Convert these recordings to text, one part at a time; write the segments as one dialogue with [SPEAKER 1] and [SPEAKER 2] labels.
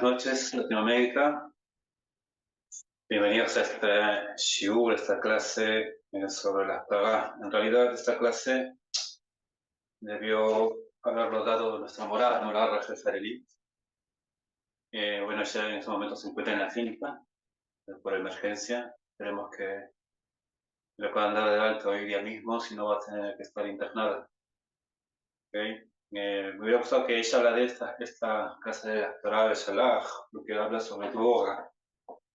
[SPEAKER 1] noches, Latinoamérica. Bienvenidos a este shiur, esta clase sobre las Torah. En realidad, esta clase debió haberlo dado nuestra morada Rachel Sareli. Bueno, ella en este momento se encuentra en la clínica por emergencia. Esperemos que le puedan dar de alta hoy día mismo, si no va a tener que estar internada. ¿Okay? Me hubiera gustado que ella habla de esta clase de las Torah de Shalach, lo que habla sobre Dvorah,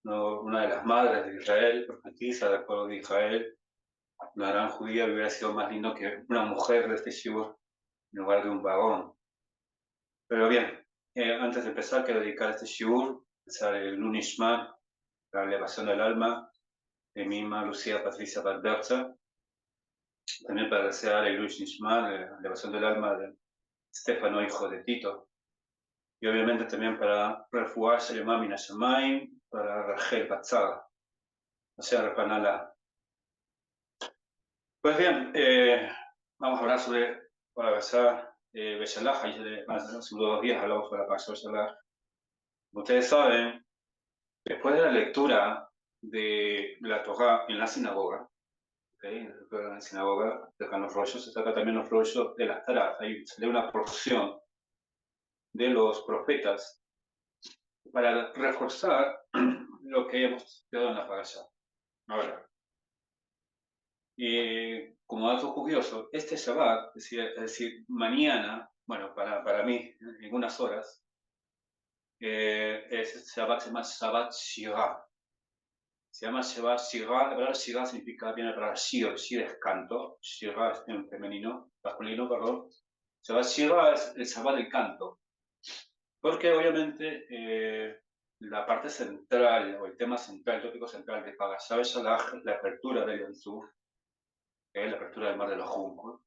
[SPEAKER 1] ¿no? Una de las madres de Israel, profetisa del pueblo de Israel, una gran judía. Hubiera sido más lindo que una mujer de este shiur en lugar de un varón. Pero bien, antes de empezar, quiero dedicar este shiur, empezar el Lunishma, la elevación del alma de mi mamá Lucía Patricia Barberza, también para desear el Lunishma, la elevación del alma de Stefano, hijo de Tito, y obviamente también para refugiar Shelemah Min Hashamayim, para Rachel Batzara, o sea, Repanala. Pues bien, vamos a hablar sobre la Besá Beshalach. Hace unos 2 días hablamos sobre la Besá Beshalach. Ustedes saben, después de la lectura de la Torah en la sinagoga, ¿okay? En la sinagoga dejan los rollos, se saca también los rollos de las taras. Ahí se lee una porción de los profetas para reforzar lo que hemos estudiado en la Parashá. Ahora, como dato curioso, este Shabbat, es decir, mañana, bueno, para mí, en unas horas, este Shabbat se llama Shabbat Shirah. Se llama Shabbat Shirah. La palabra Shirah significa, viene la palabra Shir. Shir es canto, Shirah es en femenino, masculino, perdón. Shabbat Shirah es el Shabbat del canto. Porque obviamente la parte central, o el tema central, el tópico central de Parashá Beshalach es la apertura del Yom Tov, la apertura del Mar de los Juncos.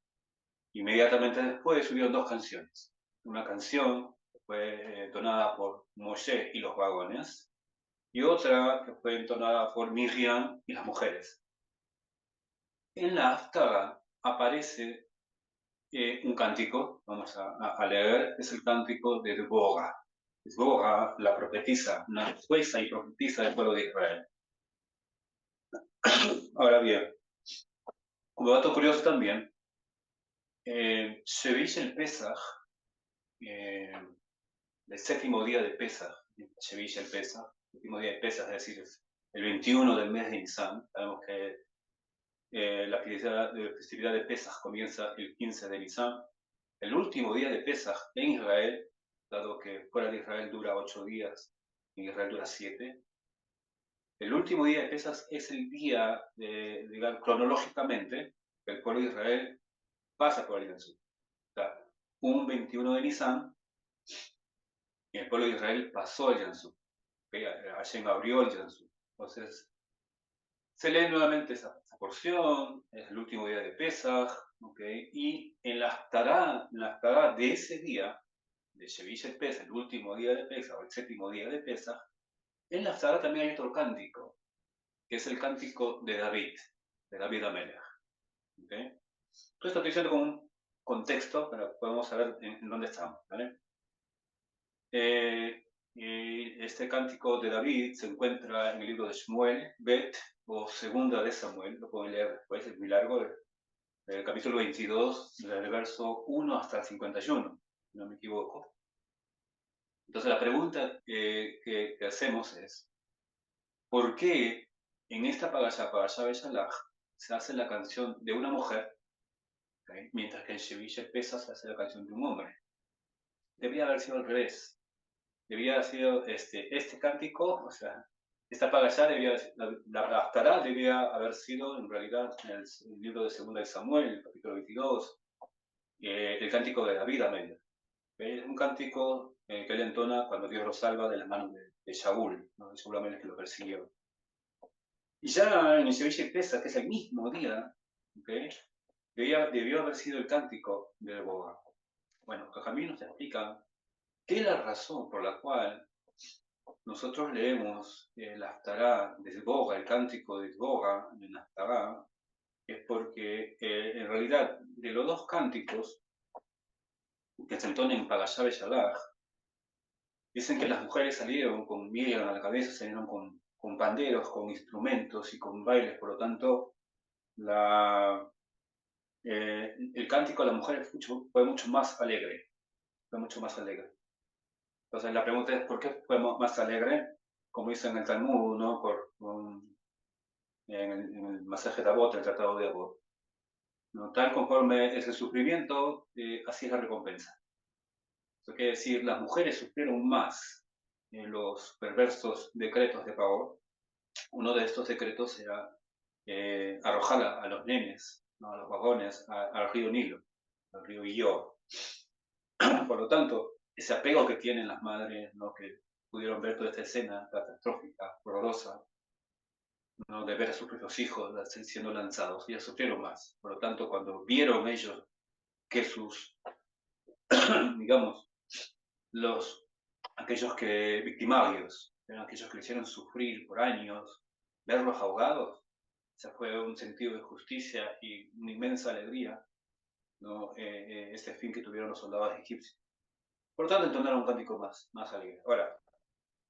[SPEAKER 1] Inmediatamente después subieron 2 canciones. Una canción que fue entonada por Moshe y los vagones, y otra que fue entonada por Miriam y las mujeres. En la Haftarah aparece un cántico, vamos a leer, es el cántico de Dvorah. Dvorah, la profetisa, una jueza y profetisa del pueblo de Israel. Ahora bien, como dato curioso también, Shevish el Pesach, el séptimo día de Pesach, Shevish el Pesach, el último día de Pesach, es decir, el 21 del mes de Nisan. Sabemos que la festividad de Pesach comienza el 15 de Nisan. El último día de Pesach en Israel, dado que fuera de Israel dura 8 días, en Israel dura 7. El último día de Pesach es el día, digamos, cronológicamente, que el pueblo de Israel pasa por el Yom Tov. O sea, un 21 de Nisan, y el pueblo de Israel pasó el Yom Tov. Hashem abrió el Yom Tov. Entonces, se lee nuevamente esa porción, es el último día de Pesach, ¿okay? Y en la Haftarah de ese día, de Shevish el Pesach, el último día de Pesach, o el séptimo día de Pesach, en la Haftarah también hay otro cántico, que es el cántico de David Amelech. ¿Okay? Entonces estoy diciendo como un contexto para que podamos saber en dónde estamos, ¿vale? Y este cántico de David se encuentra en el libro de Shmuel, Bet, o Segunda de Samuel, lo pueden leer después, es muy largo, el capítulo 22, del verso 1 hasta el 51, si no me equivoco. Entonces la pregunta que hacemos es, ¿por qué en esta Parashá Beshalach, se hace la canción de una mujer, ¿okay? Mientras que en Shevish Pesach se hace la canción de un hombre? Debería haber sido al revés. Debía haber sido este cántico, o sea, esta Parashá la Haftarah debía haber sido en realidad en el libro de Segunda de Samuel, el capítulo 22, el cántico de David Amelech. Un cántico que él entona cuando Dios lo salva de las manos de Shaul, ¿no? Shaul Amelech, que lo persiguió. Y ya en el Shevish Pesach, que es el mismo día, ¿okay? Debió haber sido el cántico del Boga. Bueno, Jajamín nos explica qué es la razón por la cual nosotros leemos la Haftarah de Dvorah, el cántico de Dvorah en la Haftarah, es porque en realidad de los 2 cánticos que se entonan en Parashá Beshalach, Dicen que las mujeres salieron con miel a la cabeza, salieron con panderos, con instrumentos y con bailes, por lo tanto, el cántico de las mujeres fue mucho más alegre, fue mucho más alegre. Entonces la pregunta es, ¿por qué fue más alegre? Como dice en el Talmud, ¿no? En el Masaje de Avot, el Tratado de Avot, ¿no? Tal conforme es el sufrimiento, así es la recompensa. Eso quiere decir, las mujeres sufrieron más en los perversos decretos de Pavor. Uno de estos decretos era arrojar a los nenes, ¿no? A los vagones, al río Nilo, al río Illor. Por lo tanto, ese apego que tienen las madres, ¿no? Que pudieron ver toda esta escena catastrófica, horrorosa, ¿no? De ver a sus propios hijos siendo lanzados, ellas sufrieron más. Por lo tanto, cuando vieron ellos que sus, digamos, aquellos que victimarios, aquellos que le hicieron sufrir por años, verlos ahogados, ese fue un sentido de justicia y una inmensa alegría, ¿no? Este fin que tuvieron los soldados egipcios. Por lo tanto, entonaron un cántico más alegre. Ahora,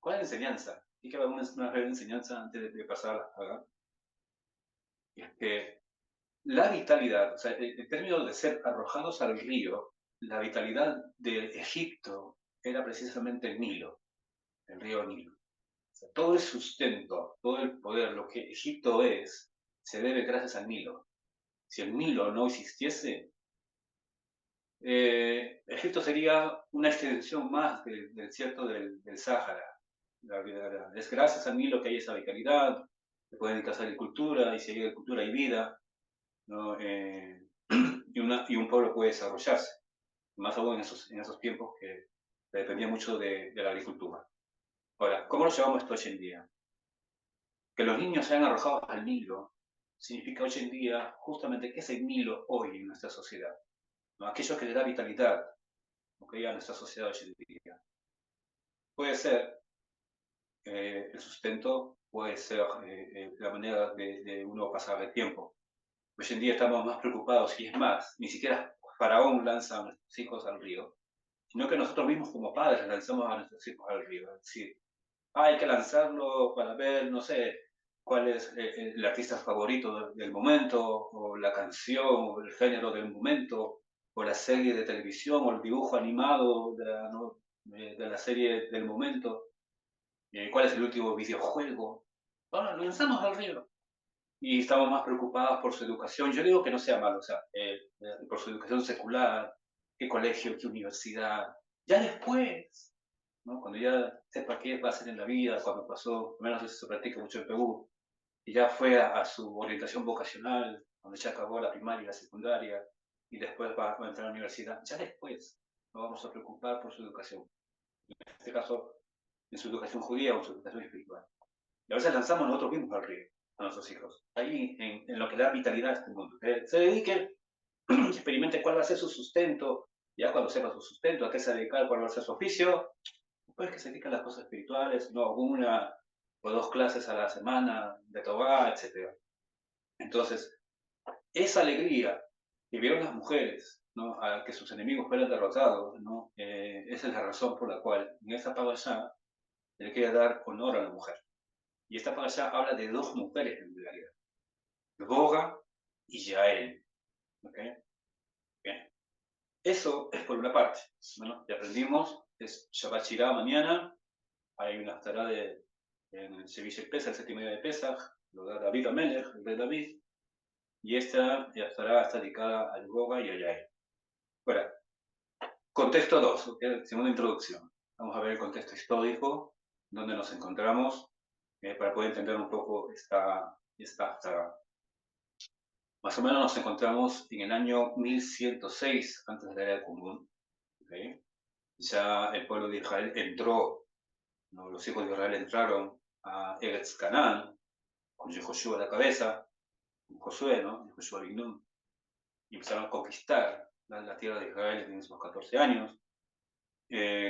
[SPEAKER 1] ¿cuál es la enseñanza? Y que haber una breve enseñanza antes de pasar a la saga. Y es que la vitalidad, o sea, el término de ser arrojados al río, la vitalidad de Egipto era precisamente el Nilo, el río Nilo. O sea, todo el sustento, todo el poder, lo que Egipto es, se debe gracias al Nilo. Si el Nilo no existiese, Egipto sería una extensión más del desierto del Sáhara. Es gracias al Nilo que hay esa vitalidad, se puede dedicarse a la agricultura, y si hay agricultura hay vida, ¿no? Y un pueblo puede desarrollarse, más aún en esos tiempos que dependía mucho de la agricultura. Ahora, ¿cómo lo llevamos esto hoy en día? Que los niños sean arrojados al Nilo significa hoy en día justamente que es el Nilo hoy en nuestra sociedad, ¿no? Aquello que le da vitalidad, ¿okay? A nuestra sociedad hoy en día. Puede ser el sustento, puede ser la manera de uno pasar el tiempo. Hoy en día estamos más preocupados, y es más, ni siquiera Faraón lanza a nuestros hijos al río, sino que nosotros mismos como padres lanzamos a nuestros hijos al río. Es decir, hay que lanzarlo para ver, no sé, cuál es el artista favorito del momento, o la canción, o el género del momento, o la serie de televisión, o el dibujo animado ¿no? De la serie del momento, cuál es el último videojuego. Bueno, lo lanzamos al río. Y estamos más preocupados por su educación. Yo digo que no sea malo, o sea, por su educación secular, qué colegio, qué universidad. Ya después, ¿no? Cuando ya sepa qué va a hacer en la vida, cuando pasó, al menos eso se practica mucho en Perú, y ya fue a su orientación vocacional, cuando ya acabó la primaria y la secundaria, y después va a entrar a la universidad, ya después nos vamos a preocupar por su educación. En este caso, en su educación judía o en su educación espiritual. Y a veces lanzamos nosotros mismos al río a nuestros hijos, ahí en lo que le da vitalidad a este mundo. Que se dediquen, experimente cuál va a ser su sustento, ya cuando sepa su sustento, a qué se dedica, cuál va a ser su oficio, después que se dedican a las cosas espirituales, no una o dos clases a la semana de Torah, etc. Entonces, esa alegría que vieron las mujeres, ¿no? A que sus enemigos fueran derrotados, ¿no? Esa es la razón por la cual en esta parashá se le quiere dar honor a la mujer. Y esta parashá habla de dos mujeres en realidad, Boga y Yael. ¿Okay? Bien. Eso es por una parte. Bueno, ya aprendimos, es Shabbat Shirah mañana, hay una haftará en el Shevish Pesach, el séptimo día de Pesach, lo da David Amelech, el rey David, y esta haftará está dedicada al Boga y a Yael. Bueno, contexto 2, ¿okay? Segunda introducción. Vamos a ver el contexto histórico, donde nos encontramos, para poder entender un poco esta haftará. Más o menos nos encontramos en el año 1106 antes de la era común. ¿Okay? Ya el pueblo de Israel entró, ¿no? Los hijos de Israel entraron a Eretz Canaán, con Yehoshua a la cabeza, con Josué, ¿no? Yehoshua Bignun, y empezaron a conquistar la tierra de Israel en esos 14 años.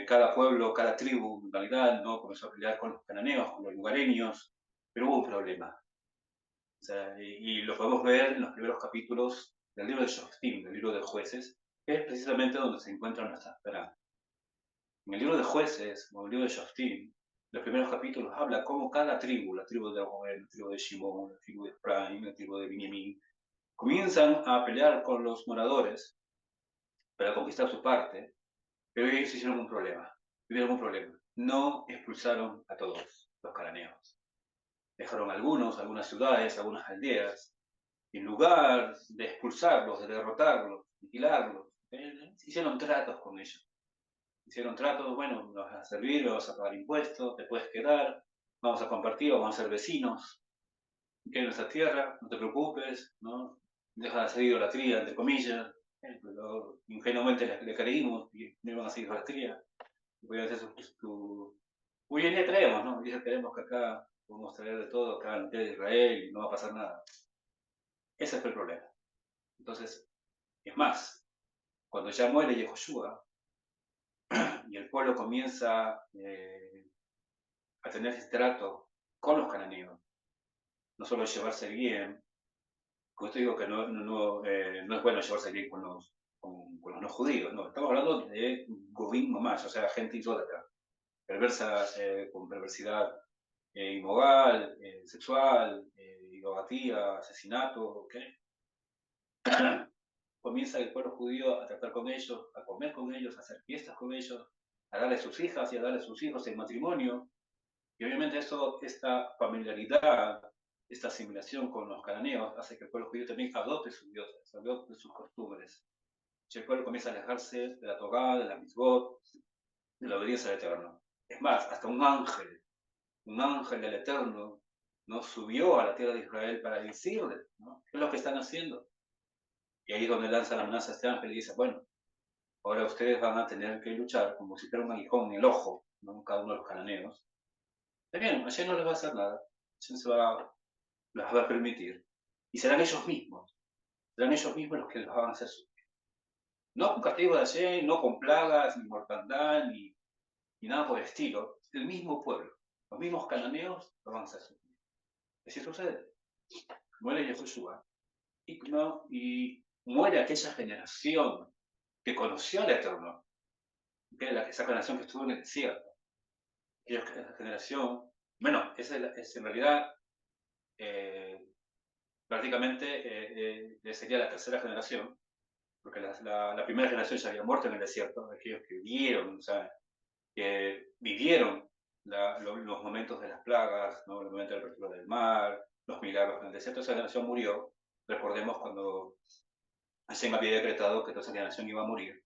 [SPEAKER 1] Cada pueblo, cada tribu, en realidad, ¿no? Comenzó a pelear con los cananeos, con los lugareños, pero hubo un problema. O sea, y lo podemos ver en los primeros capítulos del libro de Shoftim, del libro de Jueces, que es precisamente donde se encuentra nuestra esperanza. En el libro de Jueces, o el libro de Shoftim, los primeros capítulos habla cómo cada tribu, la tribu de Rubén, la tribu de Shimón, la tribu de Efraín, la tribu de Benjamín, comienzan a pelear con los moradores para conquistar su parte, pero ellos hicieron un problema. Tuvieron un problema. No expulsaron a todos los cananeos. Dejaron algunas ciudades, algunas aldeas. En lugar de expulsarlos, de derrotarlos, aniquilarlos, hicieron tratos con ellos. Hicieron tratos, bueno, nos vas a servir, vas a pagar impuestos, te puedes quedar, vamos a compartir, vamos a ser vecinos, que en nuestra tierra, no te preocupes, ¿no? Deja de hacer idolatría, entre comillas, pero ingenuamente le creímos y no iban a hacer idolatría. Voy a hacer Hoy en día creemos, ¿no? Dice, creemos que acá podemos traer de todo, acá en de Israel y no va a pasar nada. Ese fue el problema. Entonces, es más, cuando ya muere Yehoshua y el pueblo comienza a tener ese trato con los cananeos, no solo llevarse bien, como esto digo que no es bueno llevarse bien con los no judíos, no, estamos hablando de Govim Mamash, o sea, gente idólatra, perversa, con perversidad inmoral, sexual, idolatría, asesinato, ¿ok? Comienza el pueblo judío a tratar con ellos, a comer con ellos, a hacer fiestas con ellos, a darle sus hijas y a darle sus hijos en matrimonio. Y obviamente esta familiaridad, esta asimilación con los cananeos hace que el pueblo judío también adopte sus dioses, adopte sus costumbres. Y el pueblo comienza a alejarse de la Torá, de la mitzvot, de la obediencia al Eterno. Es más, hasta un ángel del Eterno, ¿no? Subió a la tierra de Israel para decirle, ¿no? ¿Qué es lo que están haciendo? Y ahí es donde lanza la amenaza a este ángel y dice, bueno, ahora ustedes van a tener que luchar como si fuera un aguijón en el ojo, ¿no? Cada uno de los cananeos. Está bien, Hashem no les va a hacer nada. Hashem las va a permitir. Y serán ellos mismos los que los van a hacer sufrir. No con castigo de Hashem, no con plagas, ni mortandad, ni nada por el estilo. El mismo pueblo, los mismos cananeos los van a hacer sufrir. Así sucede. Muere Yehoshua y muere aquella generación que conoció al Eterno, que era esa generación que estuvo en el desierto. Esa generación, bueno, es en realidad prácticamente sería la tercera generación, porque la primera generación ya había muerto en el desierto, aquellos que vivieron, o sea, que vivieron los momentos de las plagas, ¿no? El momento de la apertura del mar, los milagros en el desierto. Esa generación murió. Recordemos cuando Hashem había decretado que toda esa generación iba a morir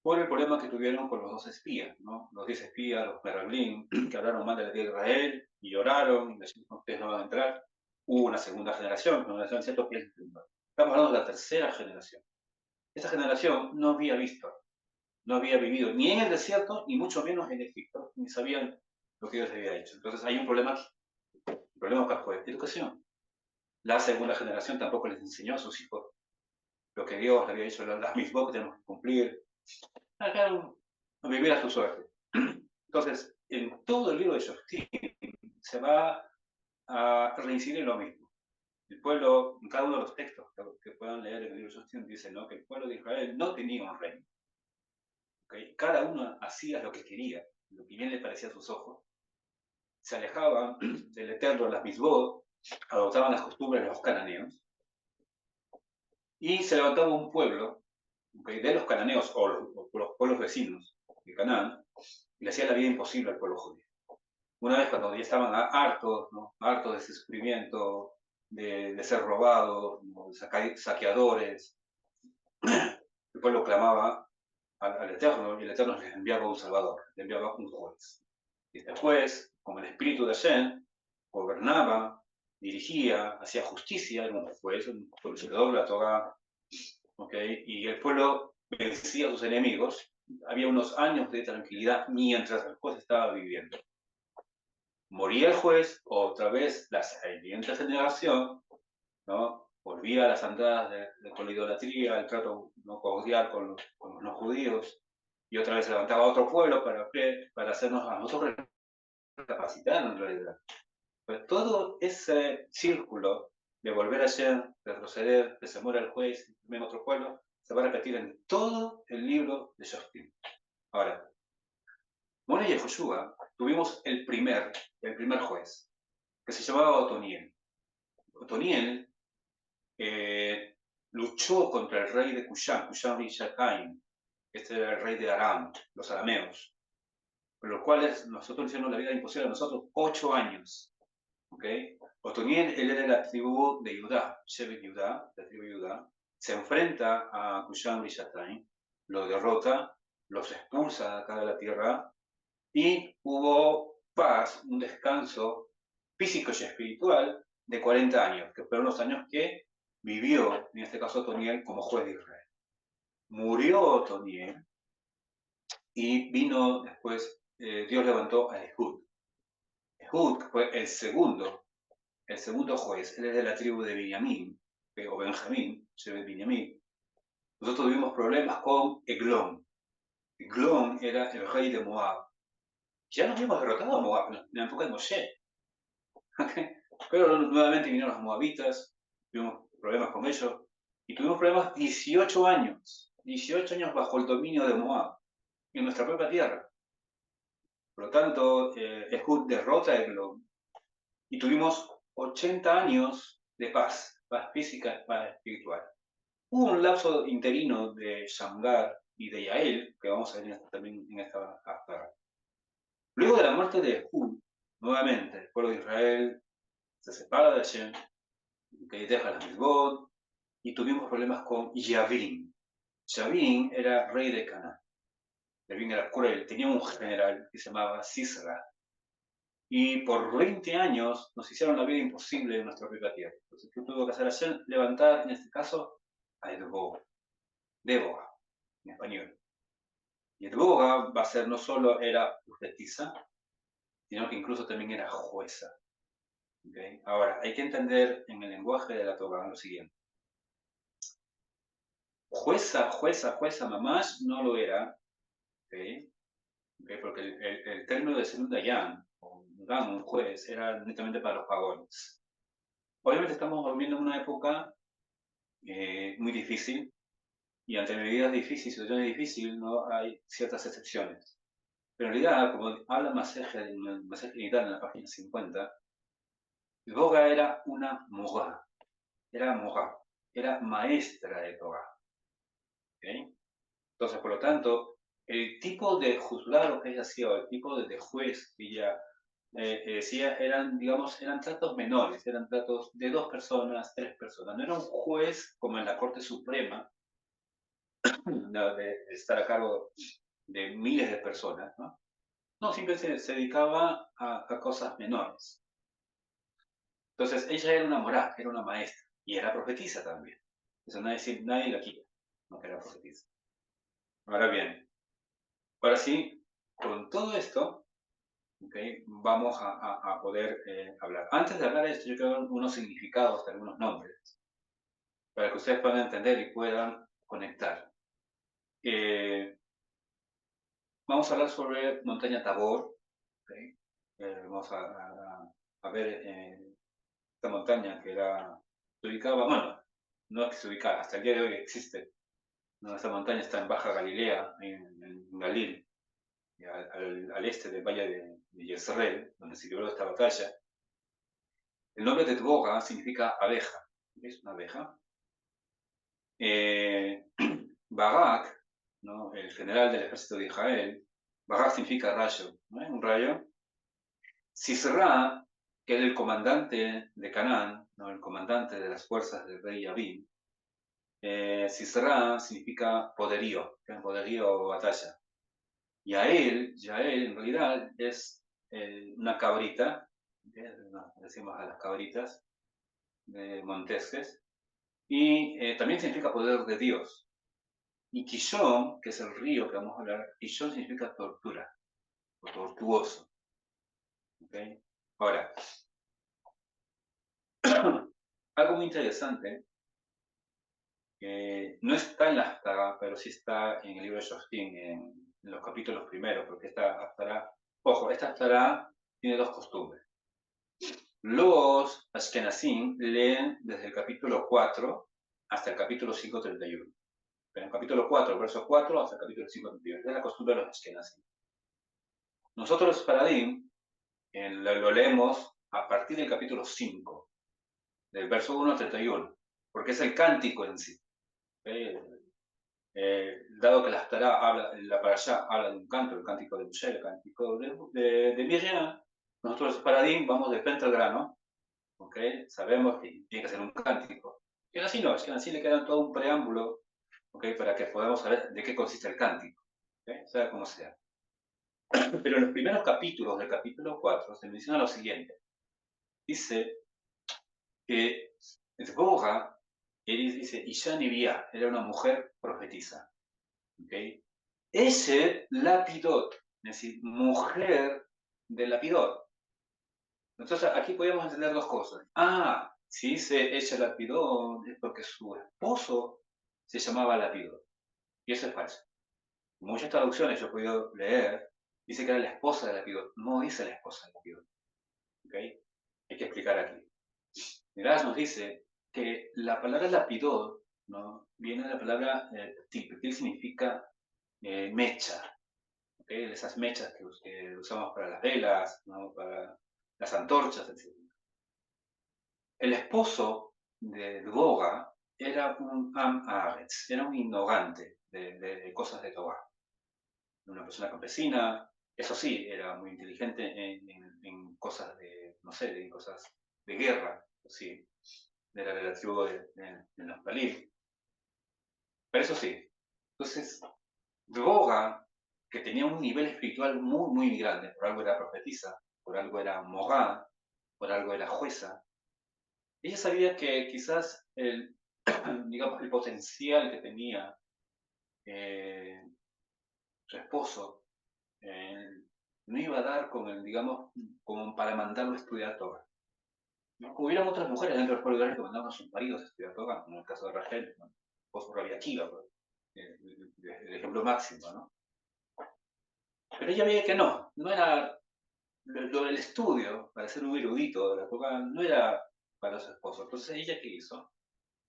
[SPEAKER 1] por el problema que tuvieron con los dos espías, ¿no? Los 10 espías, los Meraglim, que hablaron mal de la tierra de Israel y lloraron y decían, ustedes no van a entrar. Hubo una segunda generación, una generación de ciertos pies. Estamos hablando de la tercera generación. Esta generación no había visto, no había vivido ni en el desierto, ni mucho menos en Egipto, ni sabían lo que Dios había hecho. Entonces hay un problema aquí. El problema acá fue educación. La segunda generación tampoco les enseñó a sus hijos lo que Dios le había dicho, las mismas que tenemos que cumplir. Acá a vivir a su suerte. Entonces, en todo el libro de Shoftim se va a reincidir en lo mismo. El pueblo, en cada uno de los textos que puedan leer en el libro de Shoftim, dice, ¿no?, que el pueblo de Israel no tenía un reino. ¿Okay? Cada uno hacía lo que quería, lo que bien le parecía a sus ojos. Se alejaban del Eterno, las misbot, adoptaban las costumbres de los cananeos, y se levantaba un pueblo, ¿okay?, de los cananeos o los pueblos vecinos de Canaán, y le hacía la vida imposible al pueblo judío. Una vez cuando ya estaban hartos, ¿no?, hartos de ese sufrimiento, de ser robados, ¿no?, de saqueadores, el pueblo clamaba al Eterno, y el Eterno les enviaba un Salvador, les enviaba un juez. Y este juez, como el espíritu de Hashem, gobernaba, dirigía, hacía justicia, era un juez, un conocedor de la Torah, ¿okay?, y el pueblo vencía a sus enemigos. Había unos años de tranquilidad mientras el juez estaba viviendo. Moría el juez, otra vez la siguiente generación, ¿no?, volvía a las andadas con la idolatría, el trato no cordial con los no judíos, y otra vez se levantaba otro pueblo para hacernos a nosotros recapacitar en realidad. Pero todo ese círculo de volver a ser, de retroceder, de se muere el juez, en otro pueblo, se va a repetir en todo el libro de Shoftim. Ahora, Mona y Yehoshua tuvimos el primer juez, que se llamaba Otoniel. Otoniel luchó contra el rey de Cushán Rishataim, este era el rey de Aram, los arameos, por los cuales nosotros hicimos la vida imposible a nosotros 8 años. ¿Okay? Otoniel, él era de la tribu de Judá, Shevet Judá, la tribu de Judá, se enfrenta a Cushán Rishataim, lo derrota, los expulsa de acá de la tierra, y hubo paz, un descanso físico y espiritual de 40 años, que fueron los años que vivió, en este caso Otoniel, como juez de Israel. Murió Otoniel y vino después, Dios levantó a Ehud. Ehud fue el segundo juez, él es de la tribu de Benjamín, o Benjamín, se ve Benjamín. Nosotros tuvimos problemas con Eglón. Eglón era el rey de Moab. Ya nos habíamos derrotado a Moab en la época de Moshe. ¿Okay? Pero nuevamente vinieron los moabitas, tuvimos problemas con ellos, y tuvimos problemas 18 años. 18 años bajo el dominio de Moab, en nuestra propia tierra. Por lo tanto, Ehud derrota a Eglón, y tuvimos 80 años de paz, paz física, paz espiritual. Hubo un lapso interino de Shamgar y de Yael, que vamos a ver también en esta hasta. Luego de la muerte de Ehud, nuevamente, el pueblo de Israel se separa de Hashem, que deja las Mitzvot, y tuvimos problemas con Yavin. Yavin era rey de Canaán. Yavin era cruel, tenía un general que se llamaba Sisra, y por 20 años nos hicieron la vida imposible en nuestra propia tierra. Entonces, ¿qué tuvo que hacer Hashem? Levantar, en este caso, a Débora, en español. Y Débora va a ser, no solo era profetisa, sino que incluso también era jueza. ¿Okay? Ahora, hay que entender en el lenguaje de la Torah lo siguiente. Jueza, mamás no lo era, ¿okay? ¿Okay? Porque el término de ser un dayan, o un juez, era netamente para los vagones. Obviamente estamos viviendo en una época muy difícil, y ante medidas difíciles, situaciones difíciles, no hay ciertas excepciones. Pero en realidad, como habla Maseje en la página 50, Boga era una mogá, era maestra de Torah. ¿Okay? Entonces, por lo tanto, el tipo de juzgado que ella hacía, o el tipo de juez que ella decía, eran tratos menores, eran tratos de 2 personas, 3 personas. No era un juez como en la Corte Suprema, de estar a cargo de miles de personas, ¿no? No, simplemente se dedicaba a cosas menores. Entonces, ella era una morá, era una maestra, y era profetisa también. Eso nadie la quita, no que era profetisa. Ahora bien, ahora sí, con todo esto, ¿okay? Vamos a poder hablar. Antes de hablar de esto, yo quiero dar unos significados de algunos nombres, para que ustedes puedan entender y puedan conectar. Vamos a hablar sobre Montaña Tabor. ¿Okay? Vamos a ver esta montaña que se ubicaba, bueno, no es que se ubicaba, hasta el día de hoy existe. ¿No? Esta montaña está en Baja Galilea, en Galil, al este del valle de Jezreel, donde se libró esta batalla. El nombre de Dvoga significa abeja, ¿es una abeja? Barak, ¿no? El general del ejército de Israel, Barak significa rayo, ¿no? Un rayo. Sisra, que era el comandante de Canaán, ¿no? El comandante de las fuerzas del rey Yavin. Sisra significa poderío o batalla. Yael en realidad es una cabrita, decimos a las cabritas de Montesques, y también significa poder de Dios. Y Kishon, que es el río que vamos a hablar, Kishon significa tortura, o tortuoso. ¿Okay? Ahora, algo muy interesante, no está en la Haftará, pero sí está en el libro de Shoftim, en los capítulos primeros, porque esta Haftará, ojo, esta Haftará tiene 2 costumbres. Los Ashkenazim leen desde el capítulo 4 hasta el capítulo 5:31. En el capítulo 4, verso 4, hasta el capítulo 5:31. Es la costumbre de los Ashkenazim. Nosotros los Paradim lo leemos a partir del capítulo 5, del verso 1 al 31, porque es el cántico en sí. Dado que la parashá habla de un canto, el cántico de Moshe, el cántico de Miriam, nosotros los Paradim vamos de frente al grano, ¿okay? Sabemos que tiene que ser un cántico. Y así no, es que así le queda todo un preámbulo, ¿okay? Para que podamos saber de qué consiste el cántico, ¿okay? Sea como sea. Pero en los primeros capítulos del capítulo 4 se menciona lo siguiente. Dice que Dvorah, él dice, Isha Nivia, era una mujer profetisa. ¿Okay? Ese Lapidot, es decir, mujer de Lapidot. Entonces aquí podemos entender dos cosas. Ah, si dice ella Lapidot es porque su esposo se llamaba Lapidot. Y eso es falso. Muchas traducciones yo he podido leer, dice que era la esposa de Lapidot. No dice la esposa de Lapidot. ¿Okay? Hay que explicar aquí. Miraz nos dice que la palabra Lapidot, ¿no? Viene de la palabra Ptil. Ptil significa mecha. ¿Okay? Esas mechas que usamos para las velas, ¿no? Para las antorchas, etc. El esposo de Dvoga era un am haaretz, era un ignorante de cosas de Torah. Una persona campesina, eso sí, era muy inteligente en cosas de, no sé, en cosas de guerra, sí, era relativo de los Palil. Pero eso sí, entonces, Dvoga, que tenía un nivel espiritual muy, muy grande, por algo era profetisa, por algo era morá, por algo era jueza, ella sabía que quizás digamos, el potencial que tenía eh, su esposo eh, no iba a dar con el, digamos, como para mandarlo a estudiar Torah. ¿No? Hubieran otras mujeres dentro del pueblo de Israel que mandaban a sus maridos a estudiar Torah, como en el caso de Rachel, ¿no? Esposo Rabbi Akiva, pues, el ejemplo máximo, ¿no? Pero ella veía que no era lo del estudio, para ser un erudito de la Torah, no era para su esposo. Entonces, ¿ella qué hizo?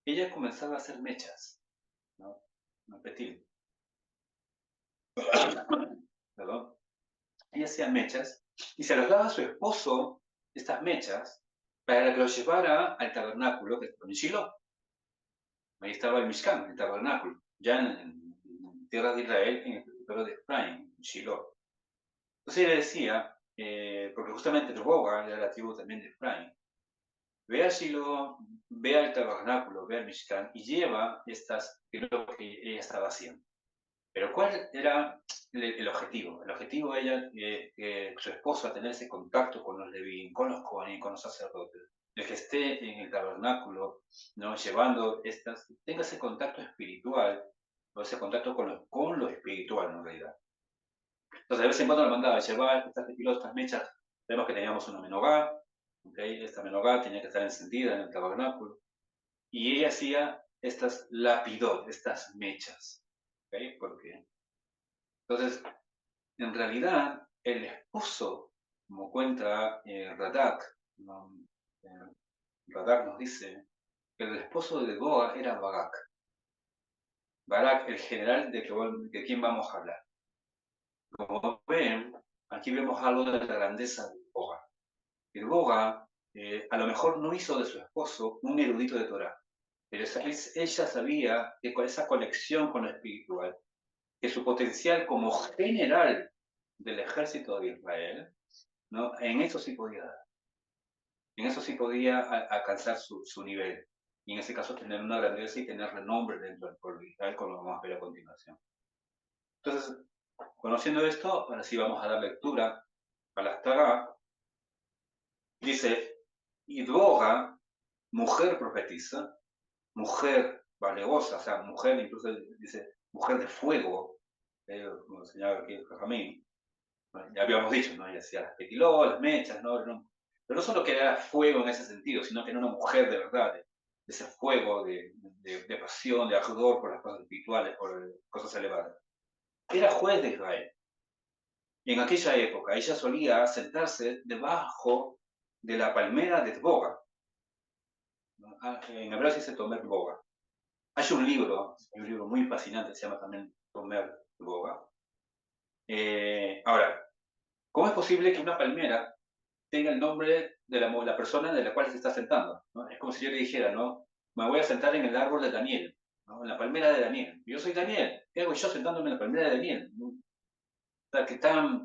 [SPEAKER 1] Ella comenzaba a hacer mechas, ¿no? No, petil. Perdón. Ella hacía mechas y se las daba a su esposo estas mechas para que los llevara al tabernáculo que estaba en Shiloh. Ahí estaba el Mishkan, el tabernáculo, ya en tierra de Israel, en el territorio de Efraín, en Shiloh. Entonces ella decía, porque justamente Boga era la tribu también de Efraín, ve a Shiloh, ve al tabernáculo, ve al Mishkan y lleva estas, que es lo que ella estaba haciendo. Pero ¿cuál era el objetivo? El objetivo de ella, que su esposo, a tener ese contacto con los Levín, con los Kohanim, con los sacerdotes, el que esté en el tabernáculo, ¿no? Llevando tenga ese contacto espiritual, o ese contacto con lo espiritual, ¿no? En realidad. Entonces, de vez en cuando le mandaba llevar estas mechas. Vemos que teníamos una menogá, ¿okay? Esta menogá tenía que estar encendida en el tabernáculo, y ella hacía estas lapidot, estas mechas, ¿okay? Porque entonces, en realidad, el esposo, como cuenta Radak, ¿no? Radak nos dice que el esposo de Boa era Barak. Barak, el general de quien vamos a hablar. Como ven, aquí vemos algo de la grandeza de Boa. El Boa a lo mejor no hizo de su esposo un erudito de Torah, pero ella sabía que con esa conexión con lo espiritual, que su potencial como general del ejército de Israel, ¿no? En eso sí podía dar. En eso sí podía alcanzar su nivel. Y en ese caso tener una grandeza y tener renombre dentro del pueblo de Israel, como lo vamos a ver a continuación. Entonces, conociendo esto, ahora sí vamos a dar lectura a la Torá. Dice, y Dvoga, mujer profetiza, mujer valerosa, o sea, mujer, incluso dice, mujer de fuego, como señalaba aquí el Jajamín. Ya habíamos dicho, ¿no? Ella hacía las petiló, las mechas, ¿no? Pero no solo que era fuego en ese sentido, sino que era una mujer de verdad, de ese fuego de pasión, de ardor por las cosas espirituales, por cosas elevadas. Era juez de Israel. Y en aquella época ella solía sentarse debajo de la palmera de Boga. En hebreo se dice Tomer Boga. Hay un libro muy fascinante, se llama también Tomer Boga. Ahora, ¿Cómo es posible que una palmera tenga el nombre de la persona de la cual se está sentando? ¿No? Es como si yo le dijera, ¿no? Me voy a sentar en el árbol de Daniel, ¿no? En la palmera de Daniel. Yo soy Daniel. ¿Qué hago yo sentándome en la palmera de Daniel? ¿No? O sea, que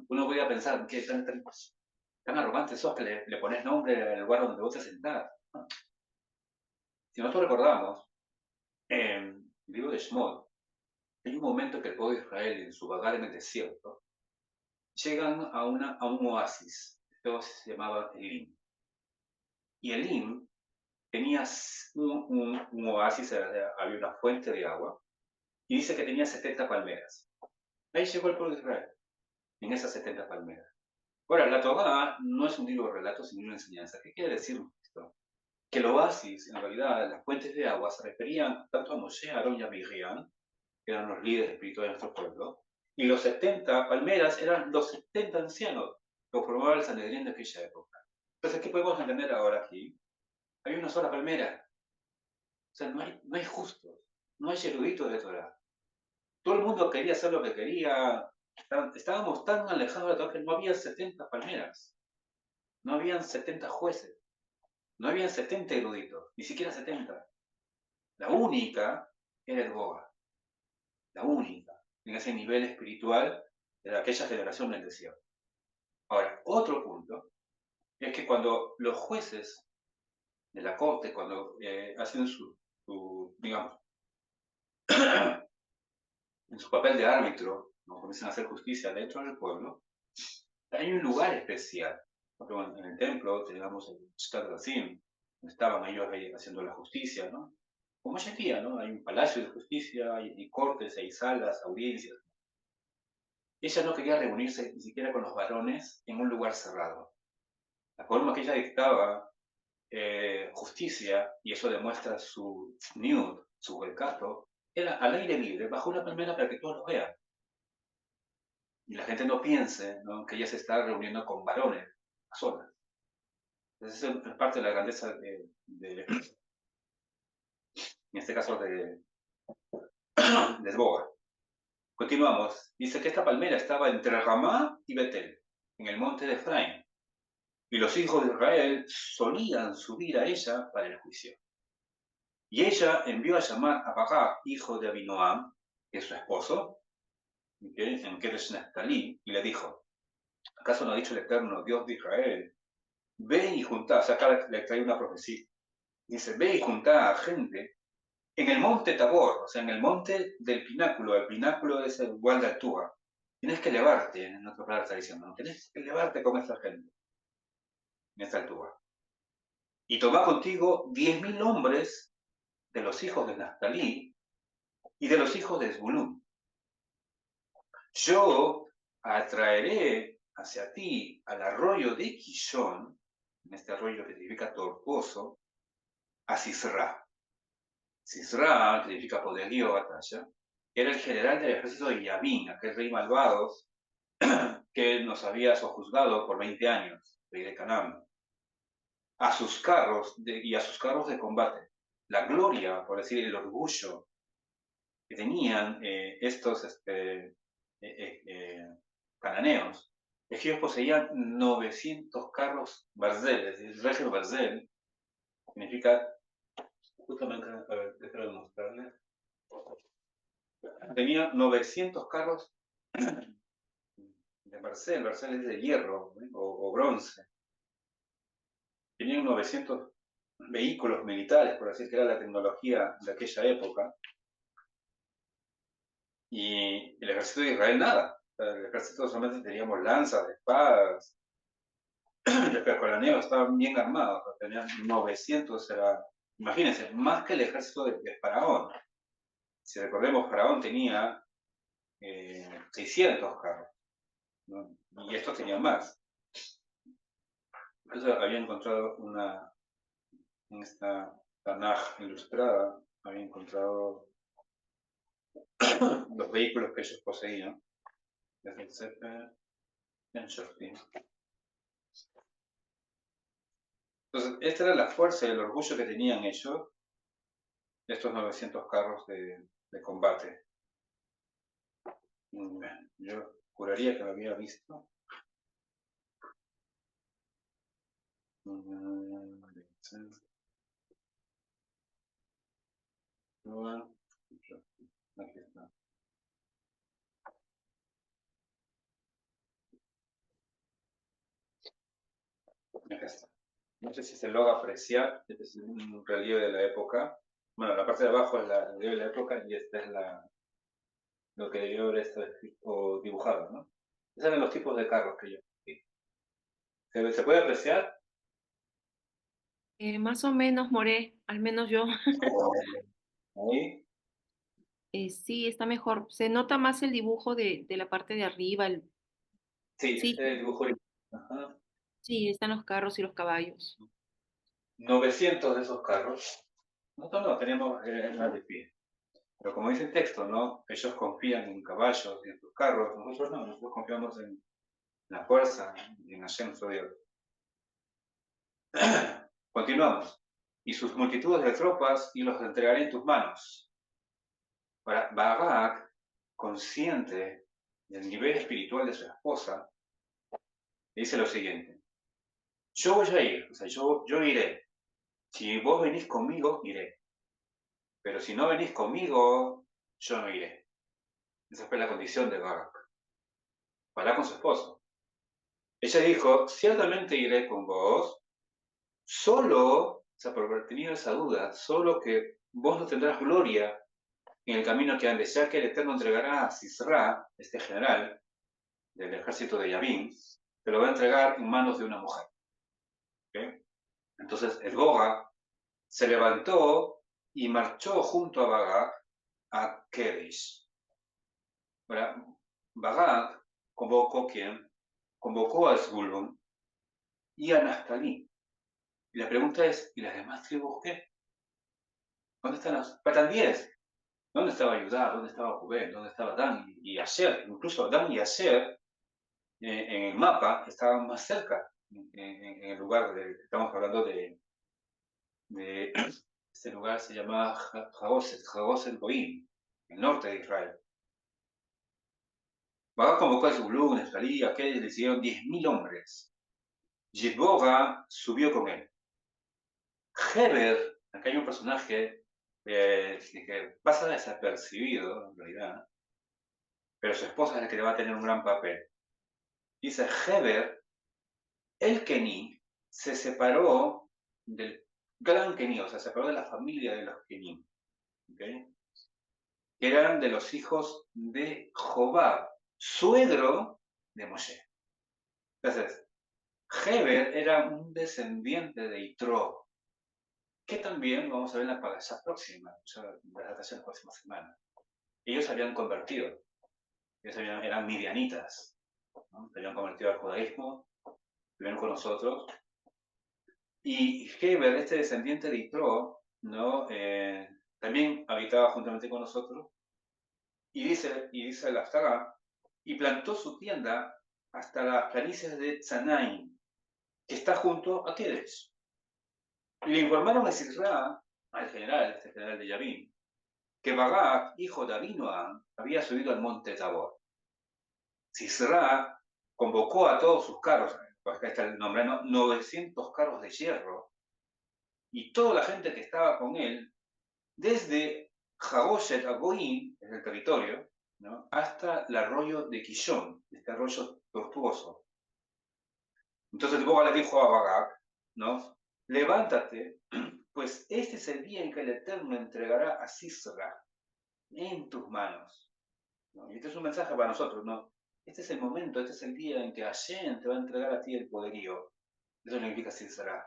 [SPEAKER 1] uno podría pensar, ¿qué tan arrogante sos que le pones nombre al lugar donde vos te sentás? ¿No? Si nosotros recordamos, en el libro de Shemot, hay un momento que el pueblo de Israel, en su vagar en el desierto, llegan a un oasis. Este oasis se llamaba Elim. Y Elim tenía un oasis, había una fuente de agua, y dice que tenía 70 palmeras. Ahí llegó el pueblo de Israel, en esas 70 palmeras. Ahora, la Torá no es un libro de relatos, sino una enseñanza. ¿Qué quiere decir esto? Que el oasis, en realidad, las fuentes de agua se referían tanto a Moshe, Aarón y a Miriam, que eran los líderes espirituales de nuestro pueblo, y los 70 palmeras eran los 70 ancianos que formaban el Sanedrín de aquella época. Entonces, ¿qué podemos entender ahora aquí? Hay una sola palmera. O sea, no hay justos, no hay eruditos de Torah. Todo el mundo quería hacer lo que quería. Estábamos tan alejados de Torah que no había 70 palmeras, no habían 70 jueces, no habían 70 eruditos, ni siquiera 70. La única era el Goa, la única, en ese nivel espiritual de aquella generación del desierto. Ahora, otro punto es que cuando los jueces de la corte, cuando hacen digamos, en su papel de árbitro, ¿no? Comienzan a hacer justicia dentro del pueblo, hay un lugar especial. Porque en el templo tenemos el Shtad Ratzim, donde estaban ellos ahí haciendo la justicia, ¿no? Como hoy en día, ¿no? Hay un palacio de justicia, hay cortes, hay salas, audiencias. Ella no quería reunirse ni siquiera con los varones en un lugar cerrado. La forma que ella dictaba justicia, y eso demuestra su nude, su recato, era al aire libre, bajo una palmera para que todos lo vean. Y la gente no piense, ¿no?, que ella se está reuniendo con varones a solas. Entonces, es parte de la grandeza en este caso, de Esboga. Continuamos. Dice que esta palmera estaba entre Ramá y Betel, en el monte de Efraín. Y los hijos de Israel solían subir a ella para el juicio. Y ella envió a llamar a Bacá, hijo de Abinoam, que es su esposo, en Kedesh Neftalí, y le dijo: ¿acaso no ha dicho el eterno Dios de Israel? Ve y juntá, o sea, acá le trae una profecía. Dice: ve y juntá a gente en el monte Tabor, o sea, en el monte del pináculo. El pináculo es igual de altura. Tienes que elevarte, en otra palabra está diciendo, ¿no? Tienes que elevarte con esta gente, en esta altura. Y toma contigo 10.000 hombres de los hijos de Naftalí y de los hijos de Zebulún. Yo atraeré hacia ti al arroyo de Quillón, en este arroyo que significa tortuoso, a Sisra. Sisra, que significa poderío o batalla, era el general del ejército de Yabín, aquel rey malvado que nos había sojuzgado por 20 años, rey de Canaán, a sus carros y a sus carros de combate. La gloria, por decir, el orgullo que tenían estos cananeos, es que ellos poseían 900 carros Barzel, es decir, Regio Barzel, significa, justamente, a ver, déjame mostrarles, tenía 900 carros de Barzel, Barzel es de hierro, ¿eh?, o bronce. Tenían 900 vehículos militares, por decir que era la tecnología de aquella época, y el ejército de Israel nada. O sea, el ejército solamente teníamos lanzas, espadas, los cananeos estaban bien armados, tenían 900, imagínense, más que el ejército de Faraón. Si recordemos, Faraón tenía 600 carros, ¿no? Y estos tenían más. Entonces había encontrado en esta Tanaj ilustrada, había encontrado los vehículos que ellos poseían, desde el Zeppelin en Shoftim. Entonces, esta era la fuerza y el orgullo que tenían ellos, estos 900 carros de combate. Yo juraría que lo había visto. Aquí está. Acá está. No sé si se logra apreciar. Este es un relieve de la época. Bueno, la parte de abajo es el relieve de la época y esta es lo que debió haber estado escrito, dibujado, ¿no? Esos eran los tipos de carros que yo vi. ¿Se puede apreciar?
[SPEAKER 2] Más o menos, More, al menos yo.
[SPEAKER 1] Ahí.
[SPEAKER 2] Sí, está mejor. Se nota más el dibujo de la parte de arriba.
[SPEAKER 1] Sí,
[SPEAKER 2] Sí,
[SPEAKER 1] este es el dibujo original. Ajá.
[SPEAKER 2] sí, están los carros y los caballos.
[SPEAKER 1] 900 de esos carros. Nosotros no tenemos más de pie. Pero como dice el texto, ¿no? Ellos confían en caballos y en sus carros. Nosotros no, nosotros confiamos en la fuerza y en Hashem, nuestro Dios. Continuamos. Y sus multitudes de tropas y los entregaré en tus manos. Para Barak, consciente del nivel espiritual de su esposa, dice lo siguiente. Yo voy a ir, o sea, yo iré. Si vos venís conmigo, iré. Pero si no venís conmigo, yo no iré. Esa fue la condición de Barak. Para con su esposo. Ella dijo, ciertamente iré con vos, solo, o sea, por haber tenido esa duda, solo que vos no tendrás gloria en el camino que andes, ya que el Eterno entregará a Sisra, este general del ejército de Yabín, te lo va a entregar en manos de una mujer. ¿Okay? Entonces el Goga se levantó y marchó junto a Barak a Kedesh. Ahora, Barak convocó ¿quién? Convocó a Zebulun y a Naftalí. Y la pregunta es, ¿y las demás tribus qué? ¿Dónde están las? Faltan 10. ¿Dónde estaba Judá? ¿Dónde estaba Rubén? ¿Dónde estaba Dan y Asher? Incluso Dan y Asher en el mapa estaban más cerca, en el lugar de, estamos hablando de este lugar se llama Jagoset Goim, el norte de Israel. Barak convocó a Zebulún, Neftalí, aquellos le siguieron 10.000 hombres. Jitboga subió con él. Heber, acá hay un personaje que pasa desapercibido en realidad, pero su esposa es la que le va a tener un gran papel. Dice Heber, el Kení se separó del clan Kení, o sea, se separó de la familia de los Kení, ¿okay? Que eran de los hijos de Jobab, suegro de Moshe. Entonces, Heber era un descendiente de Itro, que también vamos a ver en la parasha próxima, o sea, la próxima semana. Ellos habían convertido, eran midianitas, ¿no? Se habían convertido al judaísmo, estuvieron con nosotros. Y Heber, este descendiente de Itro, ¿no? También habitaba juntamente con nosotros. Y dice el Haftarah, y plantó su tienda hasta las planicies de Tzanaim, que está junto a Kedesh. Y le informaron a Sisra, al general, este general de Yabín, que Barak, hijo de Abinoam, había subido al monte Tabor. Sisra convocó a todos sus carros, acá está el nombre, 900 carros de hierro, y toda la gente que estaba con él, desde Jagoshet Agoim, en el territorio, ¿no? Hasta el arroyo de Quillón, este arroyo tortuoso. Entonces Boga le dijo a Barak, ¿no? Levántate, pues este es el día en que el Eterno entregará a Sisra en tus manos. ¿No? Y este es un mensaje para nosotros, ¿no? Este es el momento, este es el día en que Hashem te va a entregar a ti el poderío. Eso significa Sisra.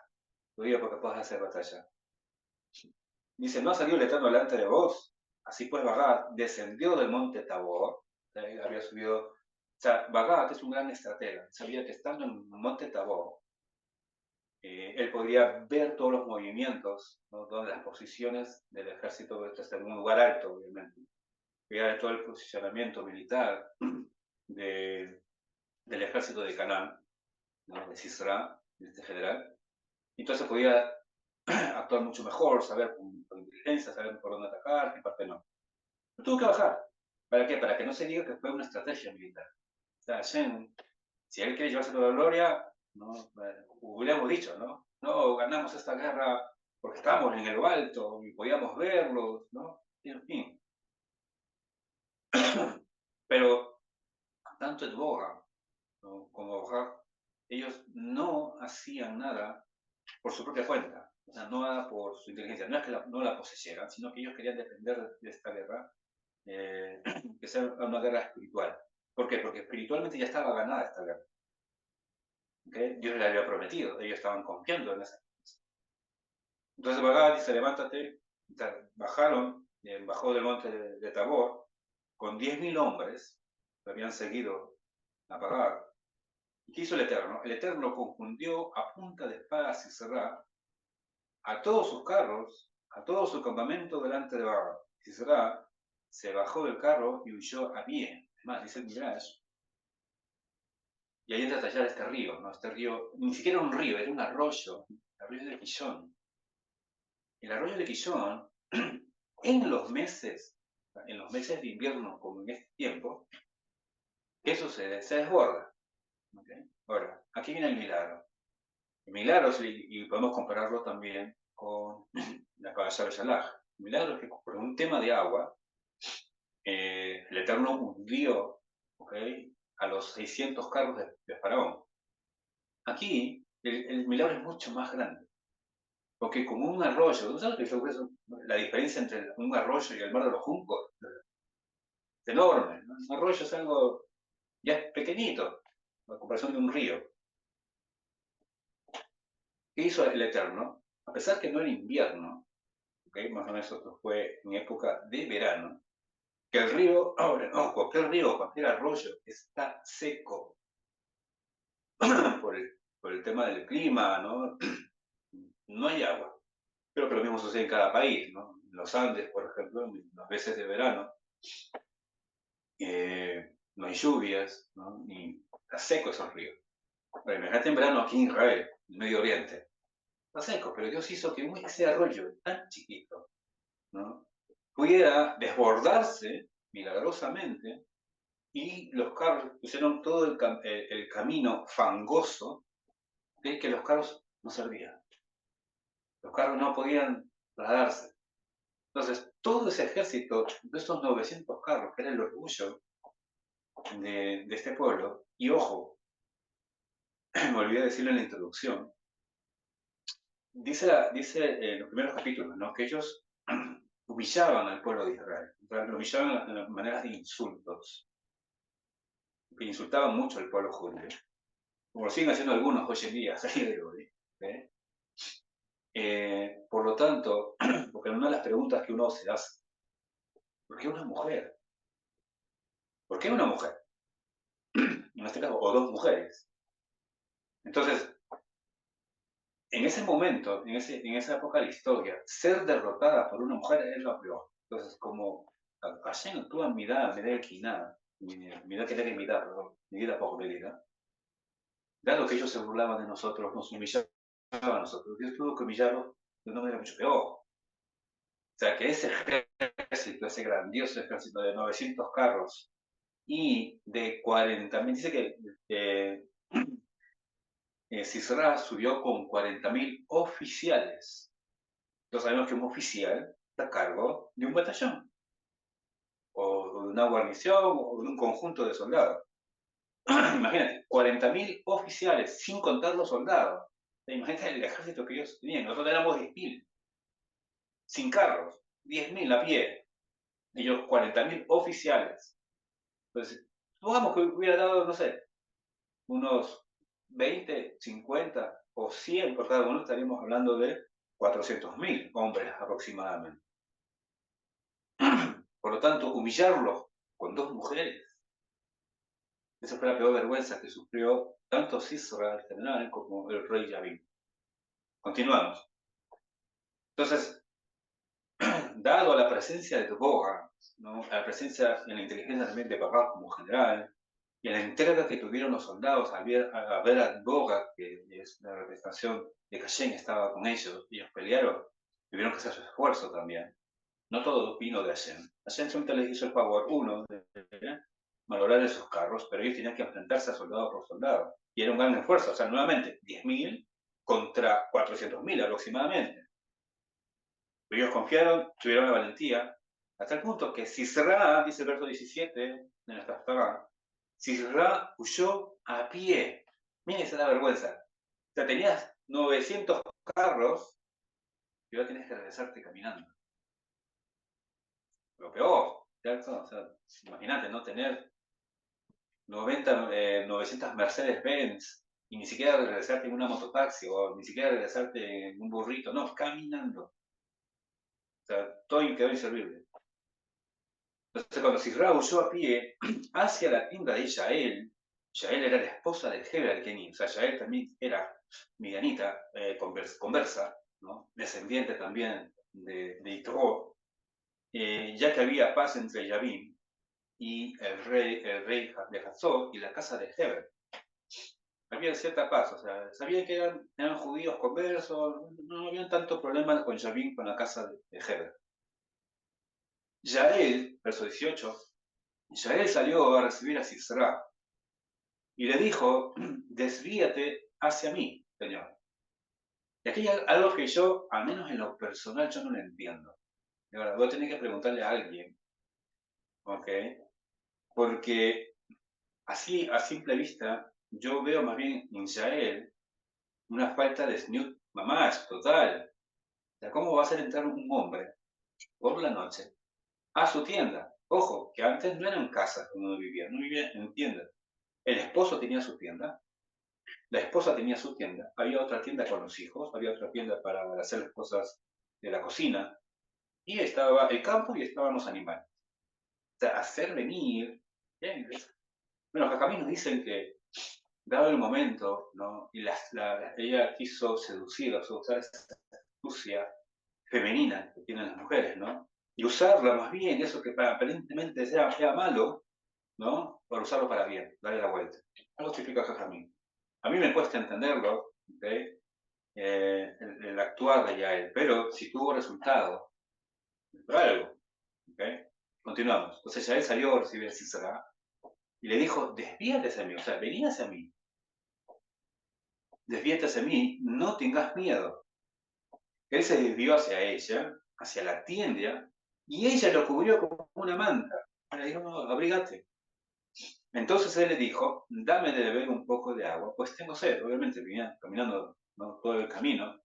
[SPEAKER 1] Poderío porque puedas hacer batalla. Dice, ¿no ha salido el Eterno delante de vos? Así pues, Bagat descendió del monte Tabor, había subido, o sea, Bagat es un gran estratega, sabía que estando en el monte Tabor, él podría ver todos los movimientos, ¿no? Todas las posiciones del ejército, desde un lugar alto, obviamente, veía todo el posicionamiento militar del ejército de Canaán, ¿no? De Sisra, de este general, entonces podía actuar mucho mejor, saber con inteligencia, saber por dónde atacar, qué parte no. Lo tuvo que bajar. ¿Para qué? Para que no se diga que fue una estrategia militar. O sea, Shen, si él quiere llevarse toda la gloria, ¿no? Hubiéramos dicho, ¿no? no, ganamos esta guerra porque estábamos en lo alto y podíamos verlos, ¿no? Y en fin. Pero tanto el Boga, ¿no?, como Boga, ellos no hacían nada por su propia cuenta, o sea, no nada por su inteligencia. No es que no la poseyeran, sino que ellos querían defender de esta guerra, que sea una guerra espiritual. ¿Por qué? Porque espiritualmente ya estaba ganada esta guerra. ¿Okay? Dios les había prometido, ellos estaban confiando en esa. Entonces Bagad dice, levántate, bajaron, bajó del monte de Tabor, con 10.000 hombres que habían seguido a Bagad. ¿Y qué hizo el Eterno? El Eterno confundió a punta de espada a Sisera a todos sus carros, a todo su campamento delante de Bagad. Sisera se bajó del carro y huyó a pie. Es más, dice el Midrash, y ahí entra a tallar este río, ¿no? Este río, ni siquiera un río, era un arroyo, el arroyo de Quillón. El arroyo de Quillón, en los meses de invierno, como en este tiempo, ¿qué sucede? Se desborda. ¿Okay? Ahora, aquí viene el milagro. El milagro, y podemos compararlo también con la cabeza de Shalach. El milagro es que por un tema de agua, el Eterno hundió, ¿okay?, a los 600 carros de Faraón. Aquí, el milagro es mucho más grande. Porque como un arroyo, ¿tú sabes la diferencia entre un arroyo y el mar de los juncos? Es enorme, ¿no? Un arroyo es algo ya es pequeñito, a comparación de un río. ¿Qué hizo el Eterno? A pesar que no era invierno, ¿okay?, más o menos esto fue en época de verano, que el río, ahora, no, cualquier río, cualquier arroyo está seco por el tema del clima, ¿no? No hay agua. Creo que lo mismo sucede en cada país, ¿no? En los Andes, por ejemplo, en los meses de verano, no hay lluvias, ¿no? Ni está seco esos ríos. Pero imagínate en verano aquí en Israel, en el Medio Oriente. Está seco, pero Dios hizo que ese arroyo tan chiquito, ¿no?, pudiera desbordarse milagrosamente y los carros pusieron todo el camino fangoso de que los carros no servían. Los carros no podían trasladarse. Entonces, todo ese ejército de estos 900 carros, que era el orgullo de este pueblo, y ojo, me olvidé decirlo en la introducción, dice en los primeros capítulos, ¿no?, que ellos humillaban al pueblo de Israel, lo humillaban en maneras de insultos, que insultaban mucho al pueblo judío, como lo siguen haciendo algunos hoy en día, hasta el día de hoy. ¿Eh? Por lo tanto, porque una de las preguntas que uno se hace, ¿por qué una mujer? ¿Por qué una mujer? En este caso, o dos mujeres. Entonces, en ese momento, en esa época de la historia, ser derrotada por una mujer es lo peor. Entonces, como Hashem actúa en mirada equinada, mirada que mirada, perdón, medida poco medida, dado que ellos se burlaban de nosotros, nos humillaban a nosotros, Dios tuvo que humillarlos de una manera mucho peor. O sea, que ese ejército, ese grandioso ejército de 900 carros y de 40.000, dice que Sisera subió con 40.000 oficiales. Entonces sabemos que un oficial está a cargo de un batallón, o de una guarnición, o de un conjunto de soldados. Imagínate, 40.000 oficiales, sin contar los soldados. Imagínate el ejército que ellos tenían. Nosotros éramos 10.000, sin carros, 10.000 a pie. Ellos 40.000 oficiales. Entonces, supongamos que hubiera dado, no sé, unos 20, 50 o 100 por cada uno, estaríamos hablando de 400.000 hombres aproximadamente. Por lo tanto, humillarlos con dos mujeres, esa fue la peor vergüenza que sufrió tanto Sisera, el general, como el rey Yavin. Continuamos. Entonces, dado a la presencia de Boga, ¿no?, a la presencia en la inteligencia también de papá como general, y a la entrega que tuvieron los soldados a ver a Boga, que es la representación de que Hashem estaba con ellos, ellos pelearon, tuvieron que hacer su esfuerzo también. No todo vino de Hashem. Hashem siempre les hizo el favor, uno, de valorar esos carros, pero ellos tenían que enfrentarse a soldado por soldado. Y era un gran esfuerzo. O sea, nuevamente, 10.000 contra 400.000 aproximadamente. Pero ellos confiaron, tuvieron la valentía, hasta el punto que Sisra, dice el verso 17 de nuestra Torá, Sisra huyó a pie. Miren, esa es la vergüenza. O sea, tenías 900 carros y ahora tienes que regresarte caminando. Lo peor, ¿cierto? O sea, imagínate, ¿no? Tener 900 Mercedes-Benz y ni siquiera regresarte en una mototaxi o ni siquiera regresarte en un burrito, no, caminando. O sea, todo quedó inservible. Entonces, cuando Sisra huyó a pie hacia la tienda de Yael, Yael era la esposa de Heber Kení, o sea, Yael también era midianita, conversa, ¿no? Descendiente también de Yitro, ya que había paz entre Yabín y el rey de Hazor y la casa de Heber. Había cierta paz, o sea, sabían que eran judíos conversos, no había tanto problema con Yabín, con la casa de Heber. Yael, verso 18, Yael salió a recibir a Sisra y le dijo, desvíate hacia mí, Señor. Y aquí hay algo que yo, al menos en lo personal, yo no lo entiendo. De verdad, voy a tener que preguntarle a alguien, ¿ok? Porque así, a simple vista, yo veo más bien en Yael una falta de snoot mamás, total. O sea, ¿cómo va a hacer entrar un hombre por la noche a su tienda? Ojo, que antes no eran casas donde uno vivía, no vivía en tienda. El esposo tenía su tienda, la esposa tenía su tienda, había otra tienda con los hijos, había otra tienda para hacer las cosas de la cocina, y estaba el campo y estaban los animales. O sea, hacer venir, bien, bueno, los caminos dicen que, dado el momento, ¿no? Y ella quiso seducir, o sea, usar esa astucia femenina que tienen las mujeres, ¿no? Y usarla más bien, eso que aparentemente sea malo, ¿no? Por usarlo para bien, darle la vuelta. Algo significa Jajamín. A mí me cuesta entenderlo, ¿ok? El actuar de Yael, pero si tuvo resultado, por algo, ¿ok? Continuamos. Entonces Yael salió a recibir a Sisera y le dijo, desvíate hacia mí, o sea, vení hacia mí, desvíate hacia mí, no tengas miedo. Él se desvió hacia ella, hacia la tienda, y ella lo cubrió con una manta. Le dijo, no, abrígate. Entonces él le dijo, dame de beber un poco de agua, pues tengo sed, obviamente venía caminando, ¿no? Todo el camino.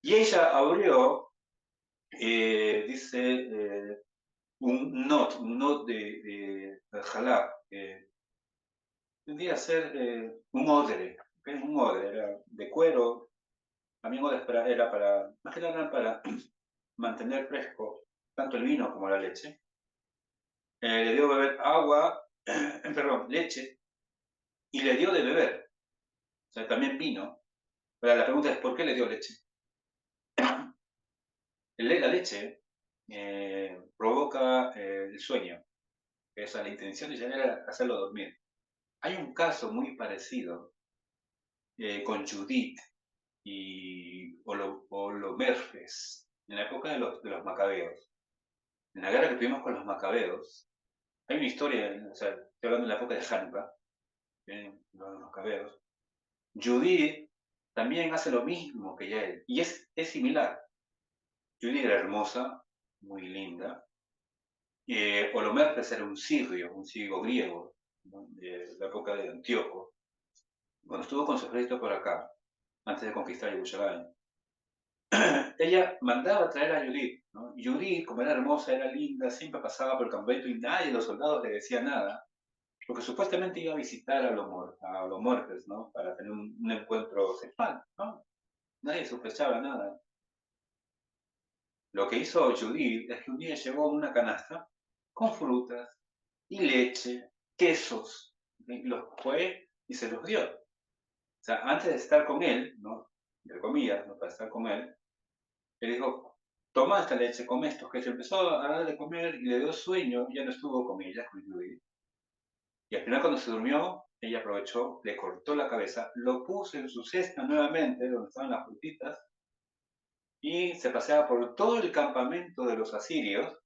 [SPEAKER 1] Y ella abrió, dice, un not de jalab, tendría que ser un odre, ¿okay? Un odre, era de cuero, también odre era para, más que nada para mantener fresco tanto el vino como la leche. Le dio beber agua, perdón, leche, y le dio de beber, o sea, también vino. Pero la pregunta es, ¿por qué le dio leche? La leche provoca el sueño, esa la intención de ya era hacerlo dormir. Hay un caso muy parecido con Judith y Olomerges, en la época de los macabeos. En la guerra que tuvimos con los macabeos, hay una historia, o sea, estoy hablando de la época de Hanukkah, los macabeos. Judith también hace lo mismo que él, y es similar. Judith era hermosa, muy linda. Olomerges era un sirio griego, ¿no? De la época de Antíoco. Cuando estuvo con su ejército por acá, antes de conquistar Jerusalén, ella mandaba a traer a Judith, ¿no? Y Judith, como era hermosa, era linda, siempre pasaba por el campamento y nadie de los soldados le decía nada, porque supuestamente iba a visitar a los Morges, ¿no? Para tener un encuentro sexual, ¿no? Nadie sospechaba nada. Lo que hizo Judith es que un día llevó una canasta con frutas y leche, quesos, y los fue y se los dio. O sea, antes de estar con él, ¿no? Entre comillas, ¿no? Para estar con él, le dijo, toma esta leche, come esto, que se empezó a dar de comer y le dio sueño, y ya no estuvo con ella, con Judith. Y al final cuando se durmió, ella aprovechó, le cortó la cabeza, lo puso en su cesta nuevamente, donde estaban las frutitas, y se paseaba por todo el campamento de los asirios,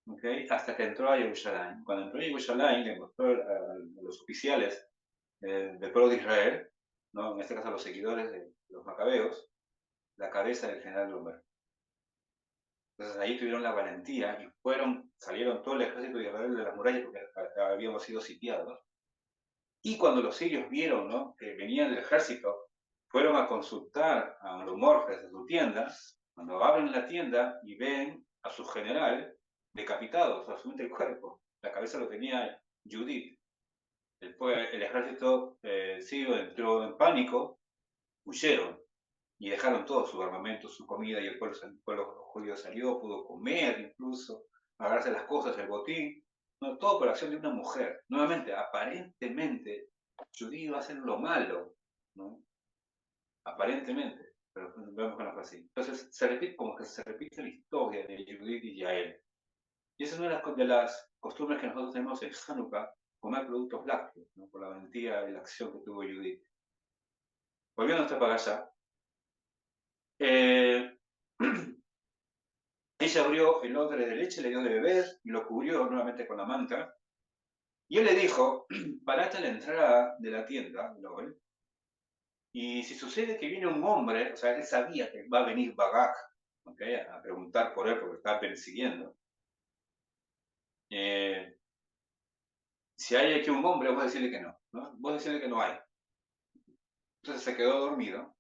[SPEAKER 1] ¿okay? Hasta que entró a Jerusalén. Cuando entró a Jerusalén, le mostró a los oficiales del pueblo de Israel, ¿no? En este caso a los seguidores los macabeos, la cabeza del general Gomer. Entonces ahí tuvieron la valentía y salieron todo el ejército de Israel de las murallas porque habíamos sido sitiados. Y cuando los sirios vieron, ¿no?, que venía el ejército, fueron a consultar a los morjes de su tienda. Cuando abren la tienda y ven a su general decapitado, solamente el cuerpo. La cabeza lo tenía Judith. El ejército sirio entró en pánico, huyeron y dejaron todo su armamento, su comida, y el pueblo judío salió, pudo comer incluso, agarrarse las cosas, el botín, ¿no? Todo por acción de una mujer. Nuevamente, aparentemente, Judith iba a hacer lo malo, ¿no? Aparentemente, pero vemos que no fue así. Entonces, como que se repite la historia de Judith y Yael. Y esa es una de las costumbres que nosotros tenemos en Hanukkah, comer productos lácteos, ¿no?, por la valentía y la acción que tuvo Judith. Volviendo a esta para allá, ella abrió el odre de leche, le dio de beber y lo cubrió nuevamente con la manta. Y él le dijo, parate a la entrada de la tienda, Lowell, y si sucede que viene un hombre, o sea, él sabía que va a venir Bagak, ¿okay?, a preguntar por él porque estaba persiguiendo. Si hay aquí un hombre, vos decirle que no, ¿no? Vos decirle que no hay. Entonces se quedó dormido.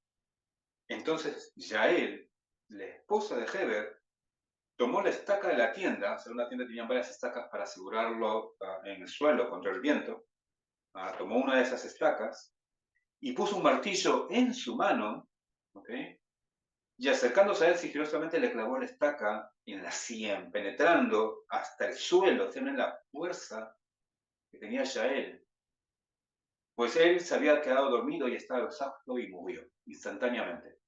[SPEAKER 1] Entonces Yael, la esposa de Heber, tomó la estaca de la tienda. O sea, una tienda tenía varias estacas para asegurarlo en el suelo contra el viento. Tomó una de esas estacas y puso un martillo en su mano, ¿okay?, y acercándose a él sigilosamente le clavó la estaca en la sien, penetrando hasta el suelo. Tienen la fuerza que tenía Yael. Pues él se había quedado dormido y estaba exhausto y murió instantáneamente.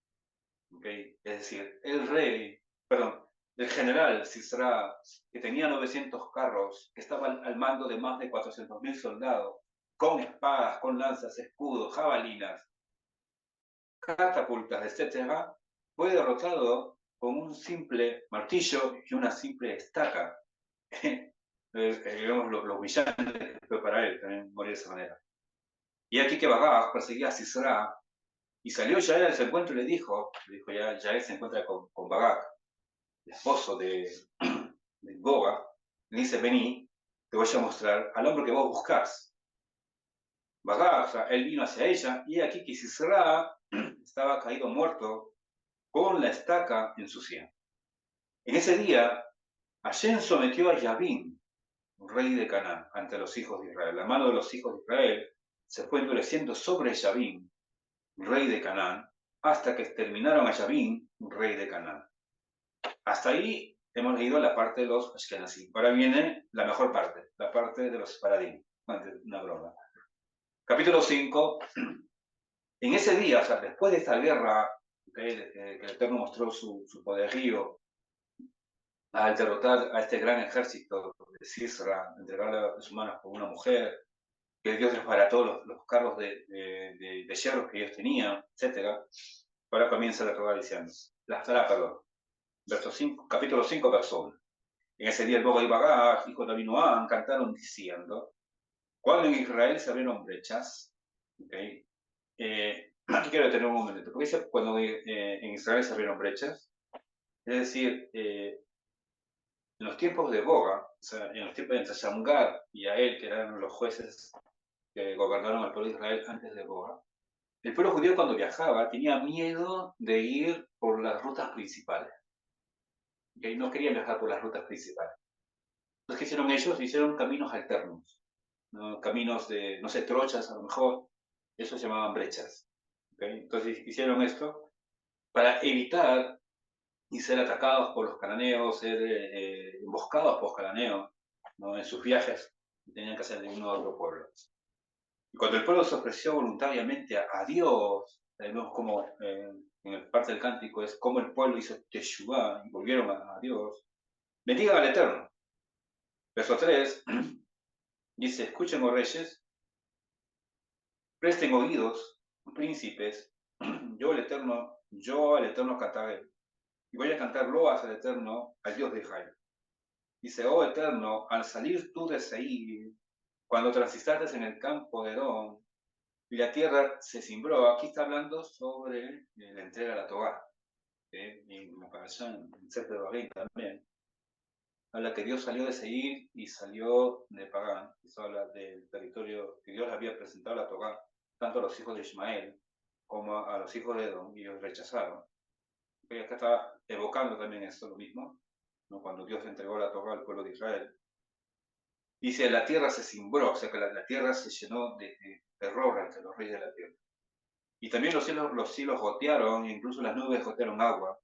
[SPEAKER 1] ¿Okay? Es decir, el general Sisra, que tenía 900 carros, que estaba al mando de más de 400.000 soldados, con espadas, con lanzas, escudos, jabalinas, catapultas, etc., fue derrotado con un simple martillo y una simple estaca. Digamos lo humillante que fue para él también morir de esa manera. Y aquí que Bagaj perseguía a Sisra, y salió Yael a ese encuentro y le dijo ya, Yael se encuentra con Bagaj, el esposo de Boga, le dice, vení, te voy a mostrar al hombre que vos buscás. Bagaj, o sea, él vino hacia ella, y aquí que Sisra estaba caído muerto con la estaca en su sien. En ese día, Hashem sometió a Yabín, rey de Canaán, ante los hijos de Israel. La mano de los hijos de Israel se fue endureciendo sobre Yabín, rey de Canaán, hasta que exterminaron a Yabín, rey de Canaán. Hasta ahí hemos leído la parte de los Ashkenazim. Ahora viene la mejor parte, la parte de los Separadim. Una broma. Capítulo 5. En ese día, o sea, después de esta guerra, que el Eterno mostró su poderío al derrotar a este gran ejército de Sisra, entregarle a sus manos por una mujer, que Dios desbarató los carros de hierro que ellos tenían, etc. Ahora comienza la Torah diciendo, capítulo 5, verso 1. En ese día el Boga y Bagaj, hijo de Abinoam, cantaron diciendo, cuando en Israel se abrieron brechas, ¿okay? Aquí quiero detener un momento, porque dice cuando en Israel se abrieron brechas, es decir, en los tiempos de Boga, o sea, en los tiempos de Shamgar y Yael, que eran los jueces que gobernaron al pueblo de Israel antes de Boga, el pueblo judío cuando viajaba tenía miedo de ir por las rutas principales. ¿Okay? No querían viajar por las rutas principales. Entonces, ¿qué hicieron ellos? Hicieron caminos alternos, ¿no? Caminos de, no sé, trochas a lo mejor, eso se llamaban brechas. ¿Okay? Entonces hicieron esto para evitar y ser atacados por los cananeos, ser emboscados por los cananeos, ¿no?, en sus viajes que tenían que hacer de uno a otro pueblo. Y cuando el pueblo se ofreció voluntariamente a Dios, vemos como en parte del cántico es como el pueblo hizo Teshuvah y volvieron a Dios, bendigan al Eterno. Verso 3 dice, escuchen, oh reyes, presten oídos, príncipes, yo al Eterno cantaré, y voy a cantar loas al Eterno, al Dios de Israel. Dice, oh Eterno, al salir tú de Seir, cuando transitaste en el campo de Edom, y la tierra se cimbró. Aquí está hablando sobre la entrega de la Torá. Y en el Sefer Devarim también. Habla que Dios salió de Seir y salió de Pagán. Eso habla del territorio que Dios había presentado a la Torá, tanto a los hijos de Ismael como a los hijos de Edom, y ellos rechazaron. Y acá está evocando también esto, lo mismo, ¿no? Cuando Dios entregó la Torá al pueblo de Israel. Dice, la tierra se cimbró, o sea que la tierra se llenó de terror ante los reyes de la tierra. Y también los cielos gotearon, e incluso las nubes gotearon agua,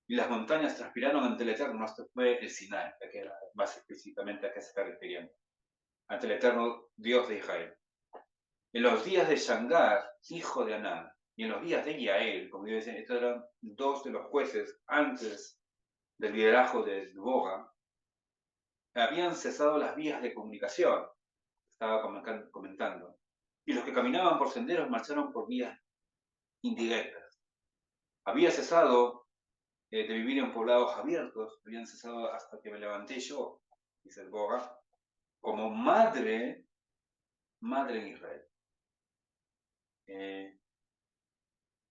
[SPEAKER 1] y las montañas transpiraron ante el Eterno. Esto fue el Sinai, que era más explícitamente a qué se está refiriendo, ante el Eterno Dios de Israel. En los días de Shamgar, hijo de Anán, y en los días de Yael, como dicen, estos eran dos de los jueces antes del liderazgo de Boga, habían cesado las vías de comunicación, estaba comentando, y los que caminaban por senderos marcharon por vías indirectas. Había cesado de vivir en poblados abiertos, habían cesado hasta que me levanté yo, dice el Boga, como madre en Israel.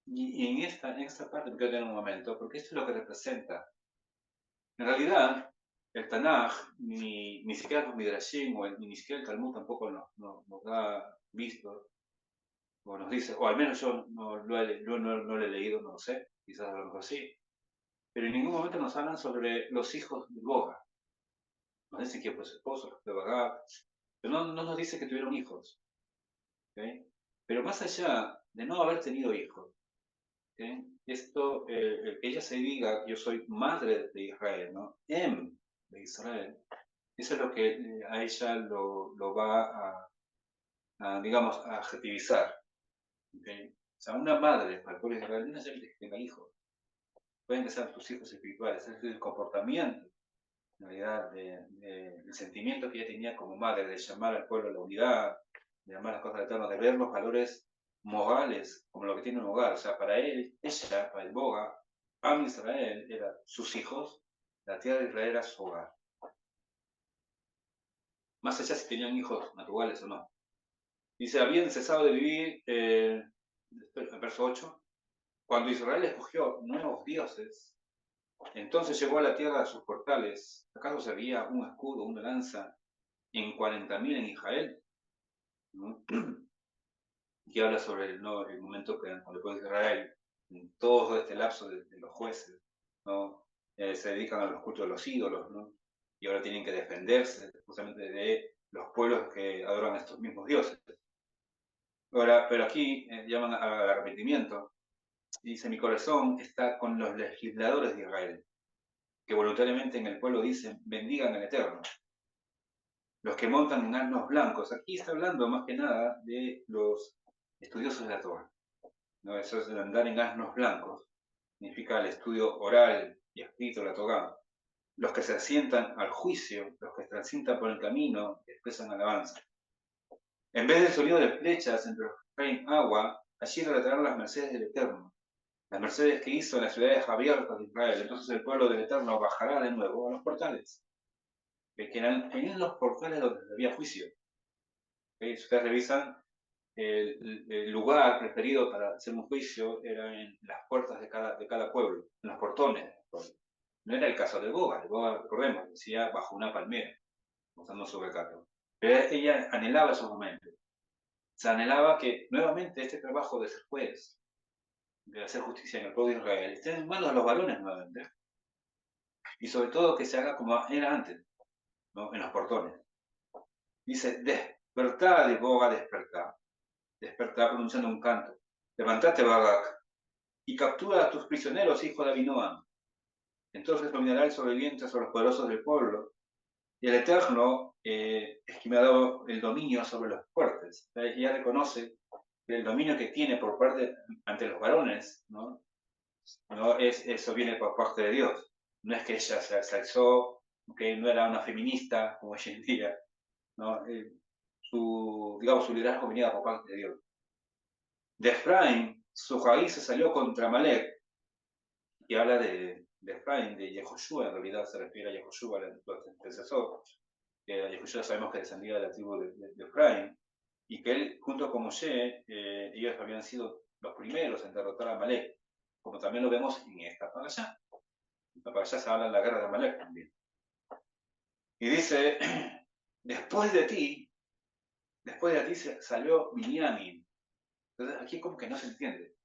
[SPEAKER 1] Y en esta parte me quiero tener un momento, porque esto es lo que representa. En realidad, el Tanaj, ni siquiera los Midrashim, ni siquiera el Talmud tampoco nos da visto, o nos dice, o al menos yo no lo he leído, no lo sé, quizás a lo mejor sí, pero en ningún momento nos hablan sobre los hijos de Boga. Nos dice que fue su esposo, de Bagab, pero no nos dice que tuvieron hijos. ¿Okay? Pero más allá de no haber tenido hijos, ¿okay? Esto, que ella se diga, yo soy madre de Israel, ¿no? De Israel, eso es lo que a ella lo va digamos, a adjetivizar. ¿Okay? O sea, una madre para el pueblo de Israel no necesariamente que tenga hijos, pueden que sean tus hijos espirituales, es el comportamiento, en realidad, el sentimiento que ella tenía como madre de llamar al pueblo a la unidad, de llamar las cosas eternas, de ver los valores morales como lo que tiene un hogar. O sea, para él, ella, para el Boga, Am Israel eran sus hijos, la tierra de Israel era su hogar. Más allá si tenían hijos naturales o no. Dice, habían cesado de vivir, el verso 8, cuando Israel escogió nuevos dioses, entonces llegó a la tierra de sus portales. ¿Acaso se veía un escudo, una lanza en 40.000 en Israel? ¿No? Que habla sobre el momento que cuando el pueblo de Israel, en todo este lapso de los jueces, ¿no? Se dedican a los cultos de los ídolos, ¿no? Y ahora tienen que defenderse justamente de los pueblos que adoran a estos mismos dioses. Ahora, pero aquí llaman al arrepentimiento. Dice, mi corazón está con los legisladores de Israel, que voluntariamente en el pueblo dicen, bendigan al Eterno. Los que montan en asnos blancos. Aquí está hablando más que nada de los estudiosos de la Torah, ¿no? Eso es el andar en asnos blancos. Significa el estudio oral y escrito de la Torah. Los que se asientan al juicio, los que transitan por el camino, expresan alabanza. En vez del sonido de flechas entre los que caen agua, allí relatarán las mercedes del Eterno, las mercedes que hizo en las ciudades abiertas de Israel. Entonces el pueblo del Eterno bajará de nuevo a los portales, que eran en los portales donde había juicio. ¿Okay? Si ustedes revisan, el lugar preferido para hacer un juicio era en las puertas de cada pueblo, en los portones. No era el caso de Boga. Recordemos, decía bajo una palmera, mostrando su recato. Pero ella anhelaba esos momentos. Se anhelaba que nuevamente este trabajo de ser juez, de hacer justicia en el pueblo de Israel, esté en manos de los varones nuevamente. Y sobre todo que se haga como era antes, ¿no? En los portones. Dice, despertad de Boga, despertad. Despertad pronunciando un canto. Levantate, Bagak, y captura a tus prisioneros, hijo de Abinoam. Entonces dominará el sobreviviente sobre los poderosos del pueblo, y el Eterno es quien me ha dado el dominio sobre los fuertes. Ella reconoce que el dominio que tiene por parte ante los varones, ¿no? Eso viene por parte de Dios. No es que ella se alzó, que no era una feminista como hoy en día, ¿no? Digamos, su liderazgo venía por parte de Dios. De Efraín, su raíz se salió contra Malek, y habla de Efraín, de Yehoshua, en realidad se refiere a Yehoshua, el antecesor, que Yehoshua sabemos que descendía de la tribu de Efraín, y que él, junto con Moshe, ellos habían sido los primeros en derrotar a Amalek, como también lo vemos en esta parasha. En esta parasha se habla de la guerra de Amalek también. Y dice, después de ti salió Binyamin. Entonces aquí como que no se entiende.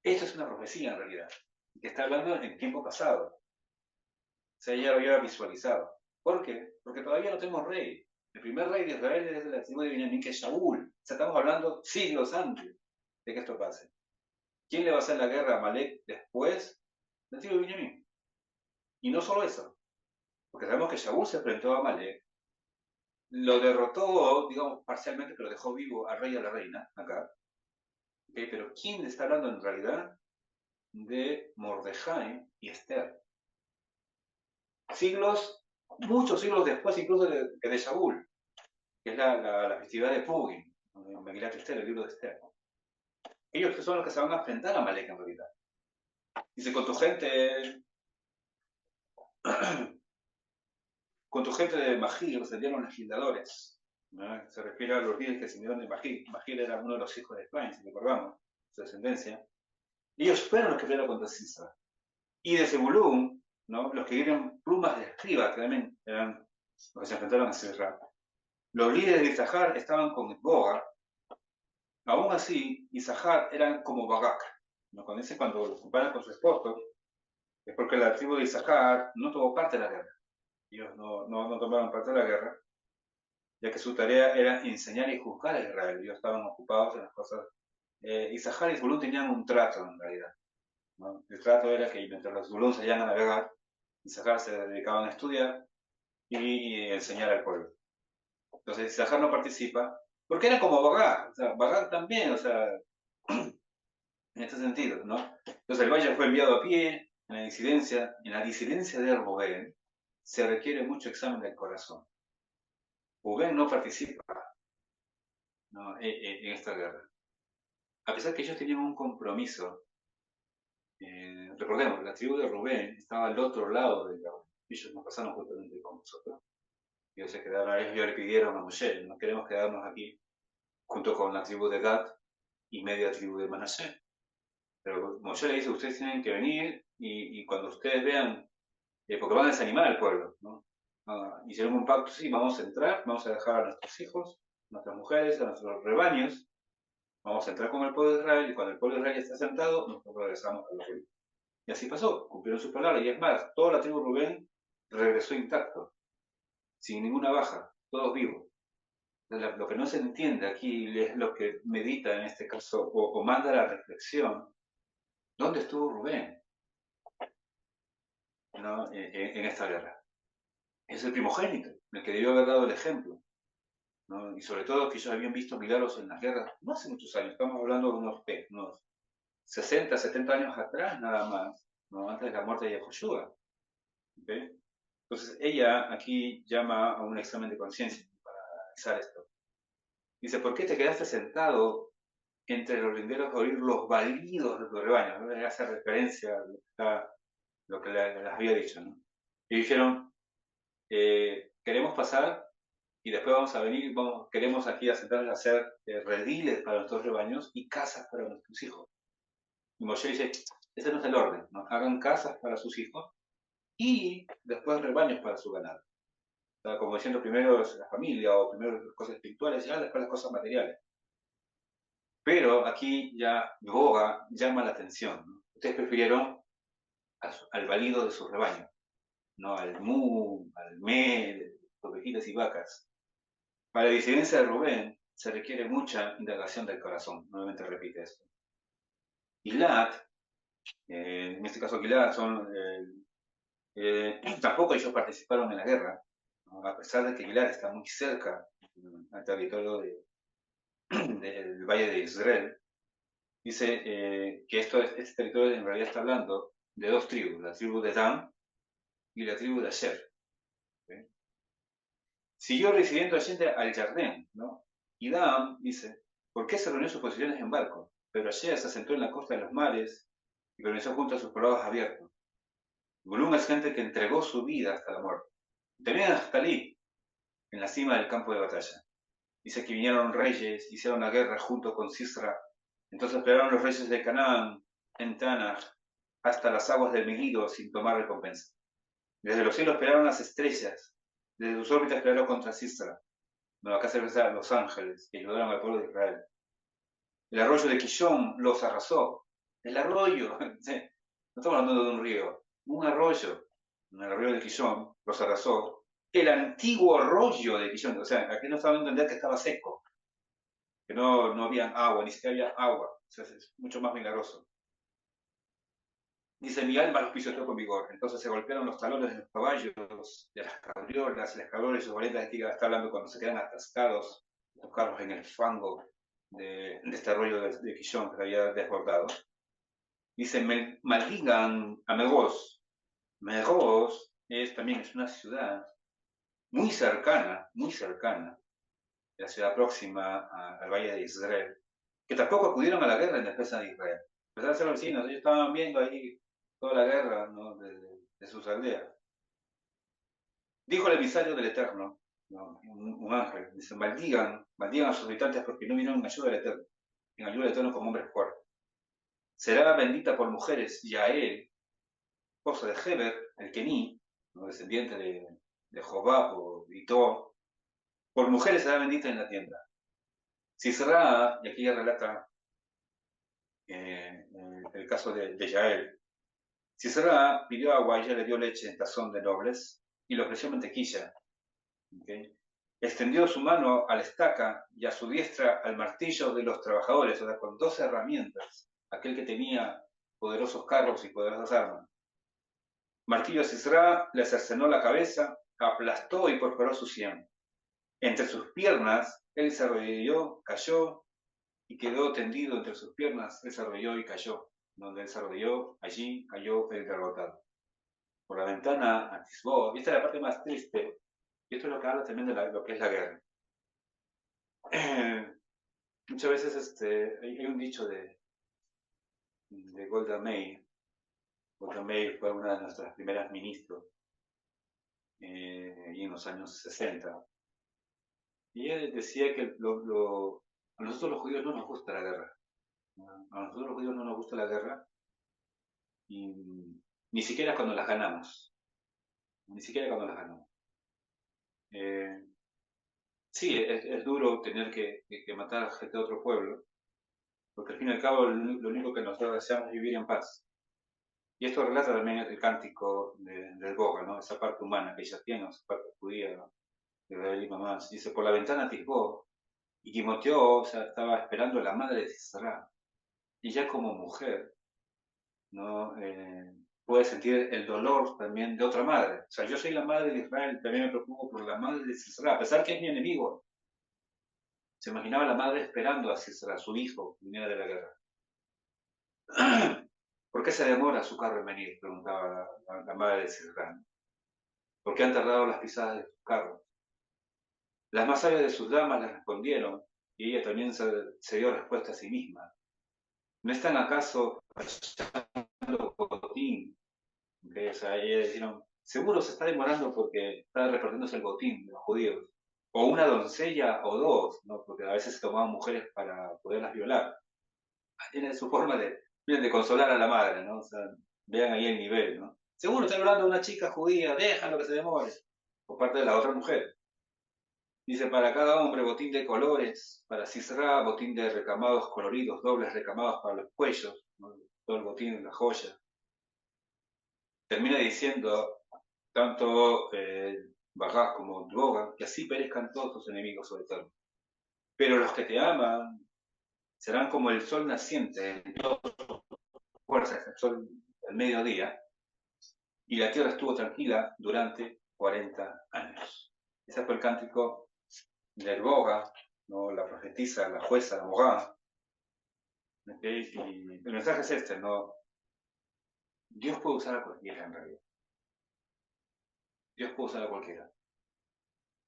[SPEAKER 1] Esto es una profecía en realidad, que está hablando en tiempo pasado. O sea, ya lo había visualizado. ¿Por qué? Porque todavía no tenemos rey. El primer rey de Israel es de la tribu de Benjamín, que es Shaul. O sea, estamos hablando siglos antes de que esto pase. ¿Quién le va a hacer la guerra a Amalek después? La tribu de Benjamín. Y no solo eso, porque sabemos que Shaul se enfrentó a Amalek, lo derrotó, digamos, parcialmente, pero dejó vivo al rey y a la reina, acá. ¿Okay? Pero ¿quién le está hablando en realidad? De Mordejai y Esther. Siglos, muchos siglos después incluso que de Shaul, que es la festividad de Purim, en Megilat Esther, el libro de Esther. Ellos son los que se van a enfrentar a Amalek en realidad. Dice, con tu gente de Magir salieron legisladores, ¿no? Se refiere a los líderes que se vinieron de Magir. Magir era uno de los hijos de Efraín, si recordamos, su descendencia. Ellos fueron los que pelearon contra Sisa. Y de Zebulún, ¿no? Los que dieron plumas de escriba, que también eran los que se enfrentaron a Sisra. Los líderes de Isahar estaban con Boga. Aún así, Isahar eran como Bagak. ¿No? Cuando los comparan con su esposo, es porque la tribu de Isahar no tomó parte de la guerra. Ellos no tomaron parte de la guerra, ya que su tarea era enseñar y juzgar a Israel. Ellos estaban ocupados en las cosas. Isahar y Zulún tenían un trato en realidad, ¿no? El trato era que mientras los Zulún se iban a navegar, Isahar se dedicaban a estudiar y enseñar al pueblo. Entonces Isahar no participa, porque era como Bagak. O sea, Bagak también, o sea, en este sentido, ¿no? Entonces el valle fue enviado a pie. En la disidencia de Rubén se requiere mucho examen del corazón. Rubén no participa, ¿no? en esta guerra. A pesar que ellos tenían un compromiso, recordemos, la tribu de Rubén estaba al otro lado del lago. Ellos no pasaron justamente con nosotros. Ellos se quedaron, ellos le pidieron a Moshe, no queremos quedarnos aquí junto con la tribu de Gad y media tribu de Manasé. Pero Moshe le dice, ustedes tienen que venir y cuando ustedes vean, porque van a desanimar al pueblo, ¿no? Hicieron un pacto, sí, vamos a entrar, vamos a dejar a nuestros hijos, a nuestras mujeres, a nuestros rebaños, vamos a entrar con el pueblo de Israel y cuando el pueblo de Israel esté sentado, nosotros regresamos a los reyes. Y así pasó, cumplieron su palabra y es más, toda la tribu de Rubén regresó intacto, sin ninguna baja, todos vivos. Lo que no se entiende aquí es lo que medita en este caso o manda la reflexión. ¿Dónde estuvo Rubén, ¿no? en esta guerra? Es el primogénito, el que debió haber dado el ejemplo, ¿no? Y sobre todo que ellos habían visto milagros en las guerras, no hace muchos años, estamos hablando de unos 60, 70 años atrás nada más, ¿no? Antes de la muerte de Yehoshua. ¿Okay? Entonces ella aquí llama a un examen de conciencia para analizar esto. Dice, ¿por qué te quedaste sentado entre los linderos a oír los balidos de tu rebaño? ¿No? Le hace referencia a lo que les había dicho, ¿no? Y dijeron, queremos pasar y después vamos a venir, queremos aquí asentarnos a hacer rediles para nuestros rebaños y casas para nuestros hijos. Y Moshe dice, ese no es el orden, ¿no? Hagan casas para sus hijos y después rebaños para su ganado. O sea, como diciendo, primero es la familia o primero las cosas espirituales y después las cosas materiales. Pero aquí ya Boga llama la atención, ¿no? Ustedes prefirieron al balido de su rebaño, no al mu, al me, ovejitas y vacas. Para la disidencia de Rubén se requiere mucha indagación del corazón, nuevamente repite esto. Gilad, en este caso Gilad, tampoco ellos participaron en la guerra, ¿no? A pesar de que Gilad está muy cerca al territorio del Valle de Israel. Dice que este territorio en realidad está hablando de dos tribus, la tribu de Dan y la tribu de Asher. ¿Okay? Siguió residiendo allí al Jardín, ¿no? Y Dan dice, ¿por qué se reunió sus posiciones en barco? Pero Asher se asentó en la costa de los mares y permaneció junto a sus poblados abiertos. Bulún es gente que entregó su vida hasta la muerte. También hasta allí, en la cima del campo de batalla. Dice que vinieron reyes, hicieron la guerra junto con Sisra. Entonces esperaron los reyes de Canaán en Tanaj hasta las aguas del Megiddo sin tomar recompensa. Desde los cielos esperaron las estrellas, desde sus órbitas esperaron contra Sisra. No, acá se refiere a los ángeles que ayudaron al pueblo de Israel. El arroyo de Quillón los arrasó. El arroyo, sí, no estamos hablando de un río, un arroyo. El arroyo de Quillón los arrasó. El antiguo arroyo de Quillón, o sea, aquí no estaban a entender que estaba seco, que no había agua, ni siquiera había agua. O sea, es mucho más milagroso. Dice, mi alma los pisoteó con vigor. Entonces se golpearon los talones de los caballos, de las cabriolas, y las cabriolas y sus valientes. Aquí está hablando cuando se quedan atascados los carros en el fango de este arroyo de Quillón que se había desbordado. Dice, maldigan a Megos. Megos también es una ciudad muy cercana, la ciudad próxima al Valle de Israel, que tampoco acudieron a la guerra en defensa de Israel. A pesar de ser vecinos, ellos estaban viendo ahí toda la guerra, ¿no?, de sus aldeas. Dijo el emisario del Eterno, ¿no?, un ángel, dice, maldigan a sus habitantes porque no vinieron en ayuda del Eterno, como hombres fuertes. Será bendita por mujeres Yael, esposa de Heber, el Kení, ¿no?, descendiente de Jobab o Ito, por mujeres será bendita en la tienda. Sisra, y aquí ya relata el caso de Yael, Sisra pidió agua y ella le dio leche en tazón de nobles y le ofreció mantequilla. ¿Okay? Extendió su mano a la estaca y a su diestra al martillo de los trabajadores, o sea, con 12 herramientas, aquel que tenía poderosos carros y poderosas armas. Martillo a Sisra le cercenó la cabeza, aplastó y perforó su sien. Entre sus piernas, él se arrodilló, cayó y quedó tendido entre sus piernas, él se arrodilló y cayó. Donde él se arrodilló, allí cayó el derrotado. Por la ventana a Tisbó, y esta es la parte más triste, y esto es lo que habla también de lo que es la guerra. Muchas veces hay un dicho de Golda Meir. Golda Meir fue una de nuestras primeras ministros y en los años 60. Y ella decía que a nosotros los judíos no nos gusta la guerra. A nosotros los judíos no nos gusta la guerra, y ni siquiera cuando las ganamos. Ni siquiera cuando las ganamos. Sí, es duro tener que matar a gente de otro pueblo, porque al fin y al cabo lo único que nosotros deseamos es vivir en paz. Y esto relata también el cántico del Boga, ¿no?, esa parte humana que ella tiene, esa parte judía, ¿no?, de Israel y mamás. Dice, por la ventana atisbó, y Timoteo, o sea, estaba esperando a la madre de Sisra. Y ya como mujer, ¿no?, puede sentir el dolor también de otra madre. O sea, yo soy la madre de Israel, también me preocupo por la madre de Sisra, a pesar que es mi enemigo. Se imaginaba la madre esperando a Sisra, su hijo, que viniera de la guerra. ¿Por qué se demora su carro en venir?, preguntaba la madre de Sisra. ¿Por qué han tardado las pisadas de sus carros? Las más sabias de sus damas le respondieron, y ella también se dio respuesta a sí misma. ¿No están acaso echando botín? ¿Okay? O sea, ellas dijeron, seguro se está demorando porque está repartiéndose el botín de los judíos. O una doncella o dos, ¿no?, porque a veces se tomaban mujeres para poderlas violar. Tiene su forma de consolar a la madre, ¿no? O sea, vean ahí el nivel, ¿no? Seguro está hablando de una chica judía, déjalo que se demore. Por parte de la otra mujer. Dice, para cada hombre botín de colores, para Sisra botín de recamados coloridos, dobles recamados para los cuellos, ¿no?, todo el botín, la joya. Termina diciendo, tanto Baraj como Dvoga, que así perezcan todos tus enemigos sobre todo. Pero los que te aman serán como el sol naciente en todas sus fuerzas, el sol del mediodía, y la tierra estuvo tranquila durante 40 años. Ese fue el cántico del Boga, ¿no?, la profetisa, la jueza, la abogada. ¿Okay? Y el mensaje es este, ¿no? Dios puede usar a cualquiera en realidad. Dios puede usar a cualquiera.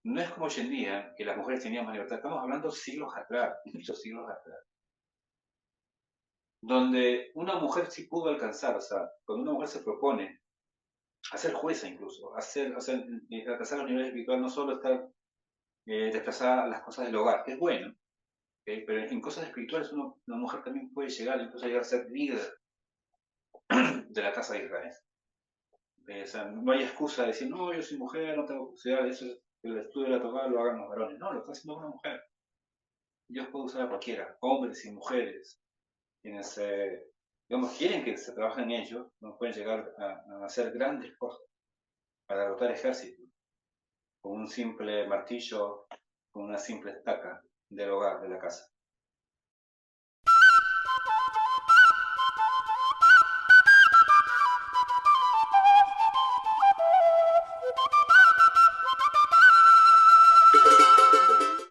[SPEAKER 1] No es como hoy en día, que las mujeres tenían más libertad. Estamos hablando siglos atrás, muchos siglos atrás. Donde una mujer sí pudo alcanzar, o sea, cuando una mujer se propone a ser jueza incluso, alcanzar los niveles espirituales, no solo estar desplazar las cosas del hogar, que es bueno, pero en cosas espirituales una mujer también puede llegar, incluso llegar a ser líder de la casa de Israel. O sea, no hay excusa de decir, no, yo soy mujer, no tengo posibilidad, eso es, el estudio de la Torá lo hagan los varones. No, lo está haciendo una mujer. Dios puede usar a cualquiera, hombres y mujeres, quienes, digamos, quieren que se trabaje en ello, no pueden llegar a hacer grandes cosas, a derrotar ejércitos, con un simple martillo, con una simple estaca del hogar, de la casa.